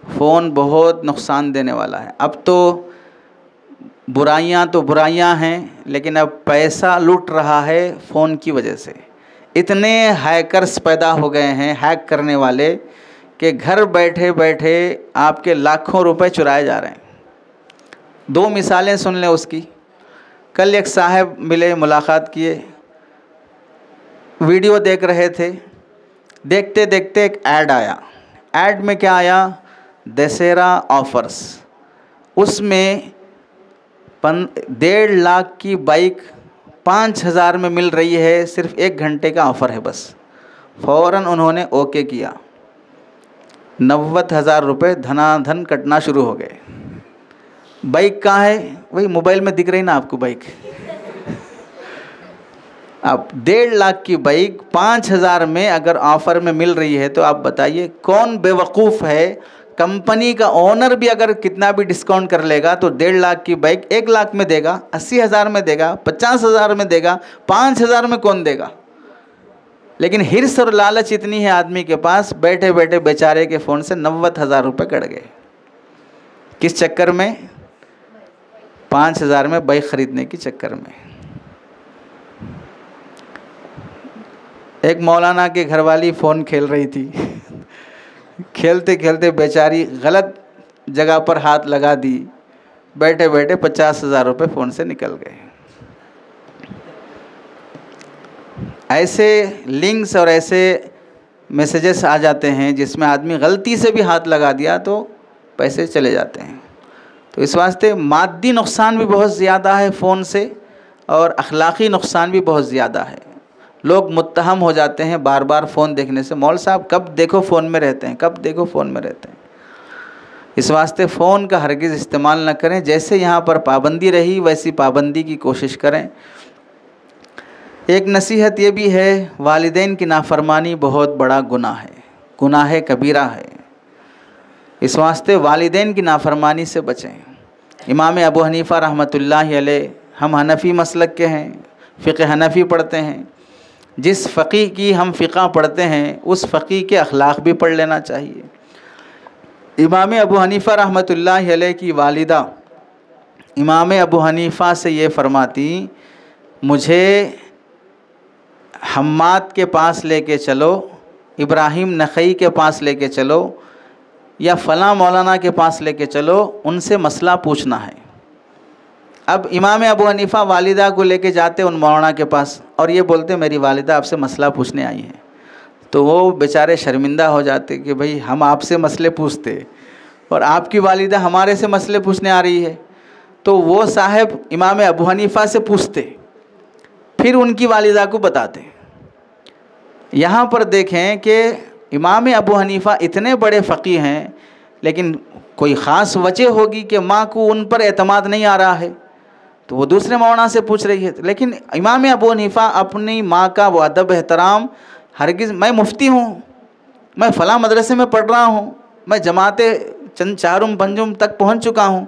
فون بہت نقصان دینے والا ہے۔ اب تو برائیاں ہیں، لیکن اب پیسہ لوٹ رہا ہے فون کی وجہ سے۔ اتنے ہیکرز پیدا ہو گئے ہیں، ہیک کرنے والے، کہ گھر بیٹھے بیٹھے آپ کے لاکھوں روپے چرائے جا رہے ہیں۔ 2 مثالیں سن لیں اس کی۔ کل ایک صاحب ملے، ملاقات کیے، ویڈیو دیکھ رہے تھے، دیکھتے دیکھتے ایک ایڈ آیا۔ ایڈ میں کیا آیا؟ دسہرہ آفرز۔ اس میں 1.5 لاکھ کی بائک 5,000 میں مل رہی ہے، صرف 1 گھنٹے کا آفر ہے بس۔ فوراً انہوں نے اوکے کیا، 90,000 روپے دھنا دھن کٹنا شروع ہو گئے۔ بائک کہاں ہے؟ وہی موبائل میں دکھ رہی نا آپ کو بائک۔ اب 1.5 لاکھ کی بائک 5,000 میں اگر آفر میں مل رہی ہے تو آپ بتائیے کون بے وقوف ہے؟ کمپنی کا اونر بھی اگر کتنا بھی ڈسکاؤنٹ کر لے گا تو 1.5 لاکھ کی بائک 1 لاکھ میں دے گا، 80,000 میں دے گا، 50,000 میں دے گا، 5,000 میں کون دے گا؟ لیکن حرص اور لالچ اتنی ہے آدمی کے پاس، بیٹھے بیٹھے بیچارے کے فون سے 90,000 روپے کٹ گئے۔ کس چکر میں؟ 5,000 میں بائک خریدنے کے چکر میں۔ ایک مولانا کے گھر والی فون کھیل رہی تھی، کھیلتے کھیلتے بیچاری غلط جگہ پر ہاتھ لگا دی، بیٹھے بیٹھے 50,000 روپے فون سے نکل گئے۔ ایسے لنکس اور ایسے میسیجز آ جاتے ہیں جس میں آدمی غلطی سے بھی ہاتھ لگا دیا تو پیسے چلے جاتے ہیں. تو اس واسطے مادی نقصان بھی بہت زیادہ ہے فون سے، اور اخلاقی نقصان بھی بہت زیادہ ہے. لوگ متہم ہو جاتے ہیں بار بار فون دیکھنے سے، مول صاحب کب دیکھو فون میں رہتے ہیں، کب دیکھو فون میں رہتے ہیں. اس واسطے فون کا ہرگز استعمال نہ کریں. جیسے یہاں پر پابندی رہی ویسی پابندی کی کوشش کریں. ایک نصیحت یہ بھی ہے، والدین کی نافرمانی بہت بڑا گناہ ہے، گناہ کبیرہ ہے. اس واسطے والدین کی نافرمانی سے بچیں. امام ابو حنیفہ رحمۃ اللہ علیہ، ہم حنفی مسلک کے ہیں، فقہ حنفی پڑھتے ہیں. جس فقیہ کی ہم فقہ پڑھتے ہیں اس فقیہ کے اخلاق بھی پڑھ لینا چاہیے. امام ابو حنیفہ رحمۃ اللہ علیہ کی والدہ امام ابو حنیفہ سے یہ فرماتی، مجھے حماد کے پاس لے کے چلو، ابراہیم نخعی کے پاس لے کے چلو، یا فلاں مولانا کے پاس لے کے چلو، ان سے مسئلہ پوچھنا ہے. اب امام ابو حنیفہ والدہ کو لے کے جاتے ان مولانا کے پاس اور یہ بولتے میری والدہ آپ سے مسئلہ پوچھنے آئی ہیں. تو وہ بیچارے شرمندہ ہو جاتے کہ بھئی ہم آپ سے مسئلے پوچھتے اور آپ کی والدہ ہمارے سے مسئلے پوچھنے آ رہی ہے. تو وہ صاحب امام ابو حنیفہ سے پوچھتے، پھر ان کی والدہ کو بتاتے. یہاں پر دیکھیں کہ امام ابو حنیفہ اتنے بڑے فقیہ ہیں، لیکن کوئی خاص وجہ ہوگی کہ ماں کو ان پر اعتماد نہیں آ رہا ہے تو وہ دوسرے مولانا سے پوچھ رہی ہے. لیکن امام ابو حنیفہ اپنی ماں کا وہ ادب احترام ہرگز، میں مفتی ہوں، میں فلاں مدرسے میں پڑھ رہا ہوں، میں جماعت چارم پنجم تک پہنچ چکا ہوں،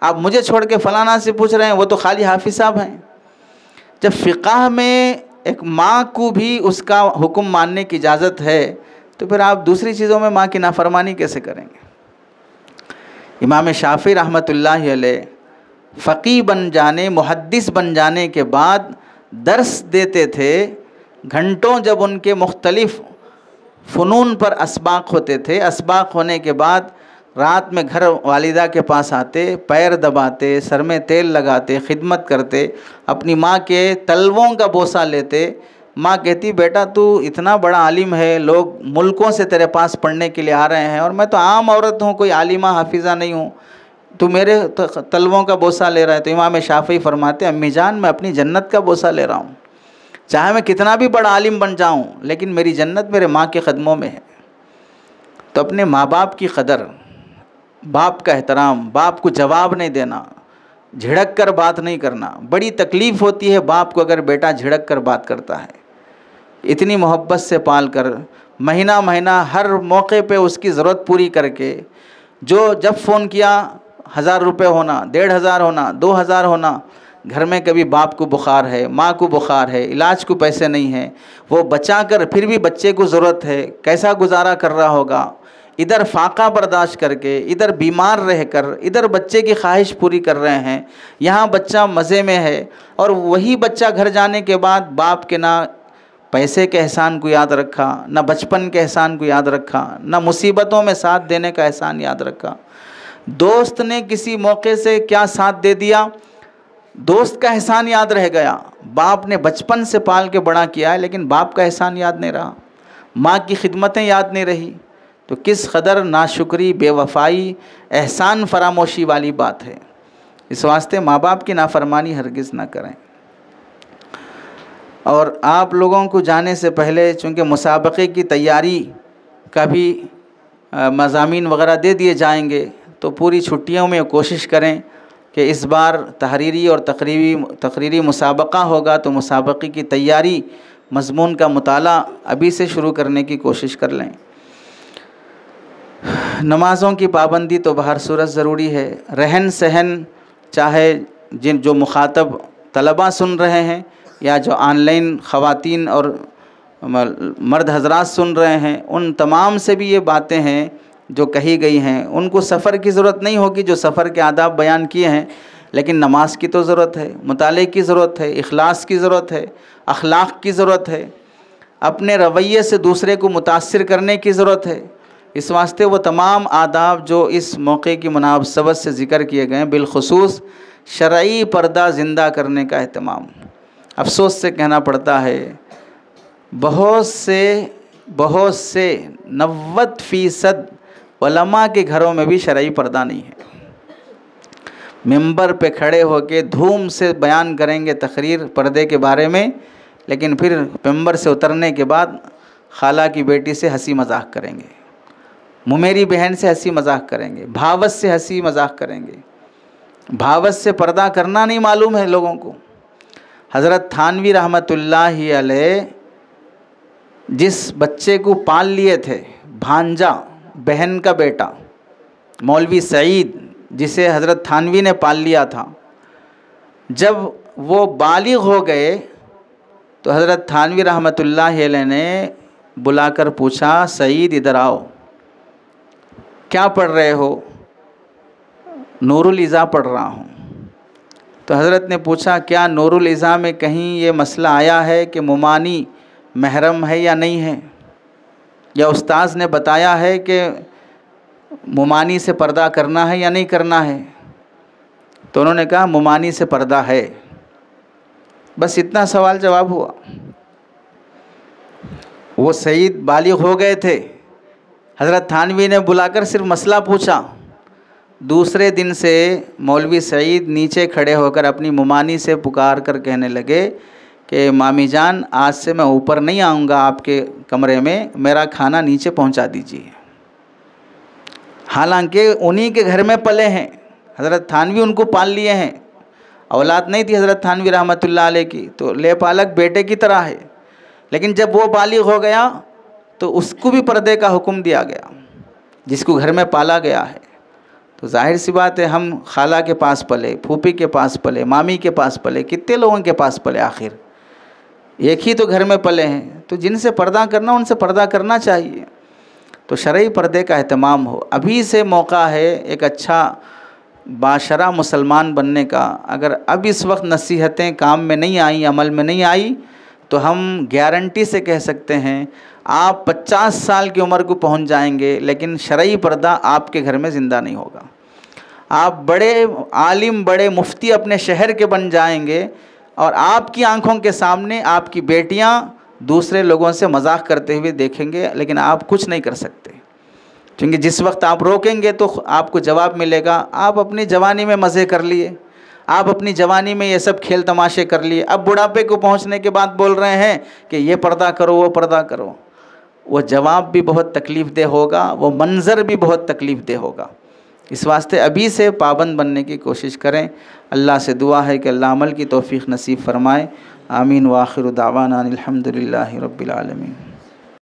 آپ مجھے چھوڑ کے فلانا سے پوچھ رہے ہیں، وہ تو خالی حافظ صاحب ہیں. جب فقہ میں ایک ماں کو بھی اس کا حکم ماننے کی اجازت ہے تو پھر آپ دوسری چیزوں میں ماں کی نافرمانی کیسے کریں گے؟ امام شافعی رحمۃ اللہ علیہ فقیہ بن جانے، محدث بن جانے کے بعد درس دیتے تھے گھنٹوں. جب ان کے مختلف فنون پر اسباق ہوتے تھے، اسباق ہونے کے بعد رات میں گھر والدہ کے پاس آتے، پیر دباتے، سر میں تیل لگاتے، خدمت کرتے، اپنی ماں کے تلووں کا بوسہ لیتے. ماں کہتی بیٹا تو اتنا بڑا عالم ہے، لوگ ملکوں سے تیرے پاس پڑھنے کے لیے آ رہے ہیں اور میں تو عام عورت ہوں، کوئی عالمہ حافظہ نہیں ہوں، تو میرے تلووں کا بوسہ لے رہا ہے. تو امام شافعی فرماتے امی جان میں اپنی جنت کا بوسہ لے رہا ہوں، چاہے میں کتنا بھی بڑا عالم بن جاؤں لیکن میری جنت میرے ماں کے قدموں میں ہے. تو اپنے ماں باپ کی قدر، باپ کا احترام، باپ کو جواب نہیں دینا، جھڑک کر بات نہیں کرنا. بڑی تکلیف ہوتی ہے باپ کو اگر بیٹا جھڑک کر بات کرتا ہے. اتنی محبت سے پال کر، مہینہ مہینہ ہر موقع پہ اس کی ضرورت پوری کر کے، جو جب فون کیا 1000 روپے ہونا، 1500 ہونا، 2000 ہونا. گھر میں کبھی باپ کو بخار ہے، ماں کو بخار ہے، علاج کو پیسے نہیں ہیں، وہ بچا کر پھر بھی بچے کو ضرورت ہے، کیسا گزارا کر رہا ہوگا. ادھر فاقہ برداشت کر کے، ادھر بیمار رہ کر، ادھر بچے کی خواہش پوری کر رہے ہیں. یہاں بچہ مزے میں ہے اور وہی بچہ گھر جانے کے بعد باپ کے نہ پیسے کے احسان کو یاد رکھا، نہ بچپن کے احسان کو یاد رکھا، نہ مصیبتوں میں ساتھ دینے کا احسان یاد رکھا. دوست نے کسی موقع سے کیا ساتھ دے دیا، دوست کا احسان یاد رہ گیا. باپ نے بچپن سے پال کے بڑا کیا ہے لیکن باپ کا احسان یاد نہیں رہا، ماں کی خدمتیں یاد نہیں رہی. تو کس قدر ناشکری، بے وفائی، احسان فراموشی والی بات ہے. اس واسطے ماں باپ کی نافرمانی ہرگز نہ کریں. اور آپ لوگوں کو جانے سے پہلے چونکہ مسابقے کی تیاری کا بھی مضامین وغیرہ دے دیے جائیں گے تو پوری چھٹیوں میں کوشش کریں کہ اس بار تحریری اور تقریری مسابقہ ہوگا تو مسابقے کی تیاری، مضمون کا مطالعہ ابھی سے شروع کرنے کی کوشش کر لیں. نمازوں کی پابندی تو بہر صورت ضروری ہے. رہن سہن، چاہے جو مخاطب طلباء سن رہے ہیں یا جو آن لائن خواتین اور مرد حضرات سن رہے ہیں، ان تمام سے بھی یہ باتیں ہیں جو کہی گئی ہیں. ان کو سفر کی ضرورت نہیں ہوگی جو سفر کے آداب بیان کیے ہیں، لیکن نماز کی تو ضرورت ہے، مطالعے کی ضرورت ہے، اخلاص کی ضرورت ہے، اخلاق کی ضرورت ہے، اپنے رویے سے دوسرے کو متاثر کرنے کی ضرورت ہے. اس واسطے وہ تمام آداب جو اس موقع کی مناسبت سے ذکر کیے گئے ہیں، بالخصوص شرعی پردہ زندہ کرنے کا اہتمام. افسوس سے کہنا پڑتا ہے بہت سے بہت سے 90% علماء کے گھروں میں بھی شرعی پردہ نہیں ہے۔ ممبر پہ کھڑے ہو کے دھوم سے بیان کریں گے تقریر پردے کے بارے میں، لیکن پھر ممبر سے اترنے کے بعد خالہ کی بیٹی سے ہنسی مذاق کریں گے، ممیری بہن سے ہنسی مذاق کریں گے، بھاوت سے ہنسی مذاق کریں گے۔ بھاوت سے پردہ کرنا نہیں معلوم ہے لوگوں کو۔ حضرت تھانوی رحمۃ اللہ علیہ جس بچے کو پال لیے تھے، بھانجا بہن کا بیٹا مولوی سعید، جسے حضرت تھانوی نے پال لیا تھا، جب وہ بالغ ہو گئے تو حضرت تھانوی رحمۃ اللہ علیہ نے بلا کر پوچھا، سعید ادھر آؤ، کیا پڑھ رہے ہو؟ نور الازا پڑھ رہا ہوں۔ تو حضرت نے پوچھا، کیا نور الازا میں کہیں یہ مسئلہ آیا ہے کہ ممانی محرم ہے یا نہیں ہے، یا استاذ نے بتایا ہے کہ ممانی سے پردہ کرنا ہے یا نہیں کرنا ہے؟ تو انہوں نے کہا ممانی سے پردہ ہے۔ بس اتنا سوال جواب ہوا۔ وہ سعید بالغ ہو گئے تھے، حضرت تھانوی نے بلا کر صرف مسئلہ پوچھا۔ دوسرے دن سے مولوی سعید نیچے کھڑے ہو کر اپنی ممانی سے پکار کر کہنے لگے کہ مامی جان، آج سے میں اوپر نہیں آؤں گا آپ کے کمرے میں، میرا کھانا نیچے پہنچا دیجیے۔ حالانکہ انہی کے گھر میں پلے ہیں، حضرت تھانوی ان کو پال لیے ہیں، اولاد نہیں تھی حضرت تھانوی رحمۃ اللہ علیہ کی، تو لے پالک بیٹے کی طرح ہے۔ لیکن جب وہ بالغ ہو گیا تو اس کو بھی پردے کا حکم دیا گیا، جس کو گھر میں پالا گیا ہے۔ تو ظاہر سی بات ہے، ہم خالہ کے پاس پلے، پھوپھی کے پاس پلے، مامی کے پاس پلے، کتنے لوگوں کے پاس پلے، آخر ایک ہی تو گھر میں پلے ہیں۔ تو جن سے پردہ کرنا ان سے پردہ کرنا چاہیے، تو شرعی پردے کا اہتمام ہو۔ ابھی سے موقع ہے ایک اچھا باشرع مسلمان بننے کا۔ اگر اب اس وقت نصیحتیں کام میں نہیں آئیں، عمل میں نہیں آئی، تو ہم گارنٹی سے کہہ سکتے ہیں آپ 50 سال کی عمر کو پہنچ جائیں گے، لیکن شرعی پردہ آپ کے گھر میں زندہ نہیں ہوگا۔ آپ بڑے عالم، بڑے مفتی اپنے شہر کے بن جائیں گے، اور آپ کی آنکھوں کے سامنے آپ کی بیٹیاں دوسرے لوگوں سے مذاق کرتے ہوئے دیکھیں گے، لیکن آپ کچھ نہیں کر سکتے، کیونکہ جس وقت آپ روکیں گے تو آپ کو جواب ملے گا، آپ اپنی جوانی میں مزے کر لیے، آپ اپنی جوانی میں یہ سب کھیل تماشے کر لیے، اب بڑھاپے کو پہنچنے کے بعد بول رہے ہیں کہ یہ پردہ کرو، وہ پردہ کرو۔ وہ جواب بھی بہت تکلیف دہ ہوگا، وہ منظر بھی بہت تکلیف دہ ہوگا۔ اس واسطے ابھی سے پابند بننے کی کوشش کریں۔ اللہ سے دعا ہے کہ اللہ عمل کی توفیق نصیب فرمائے۔ آمین۔ وآخر دعوانا الحمدللہ رب العالمین۔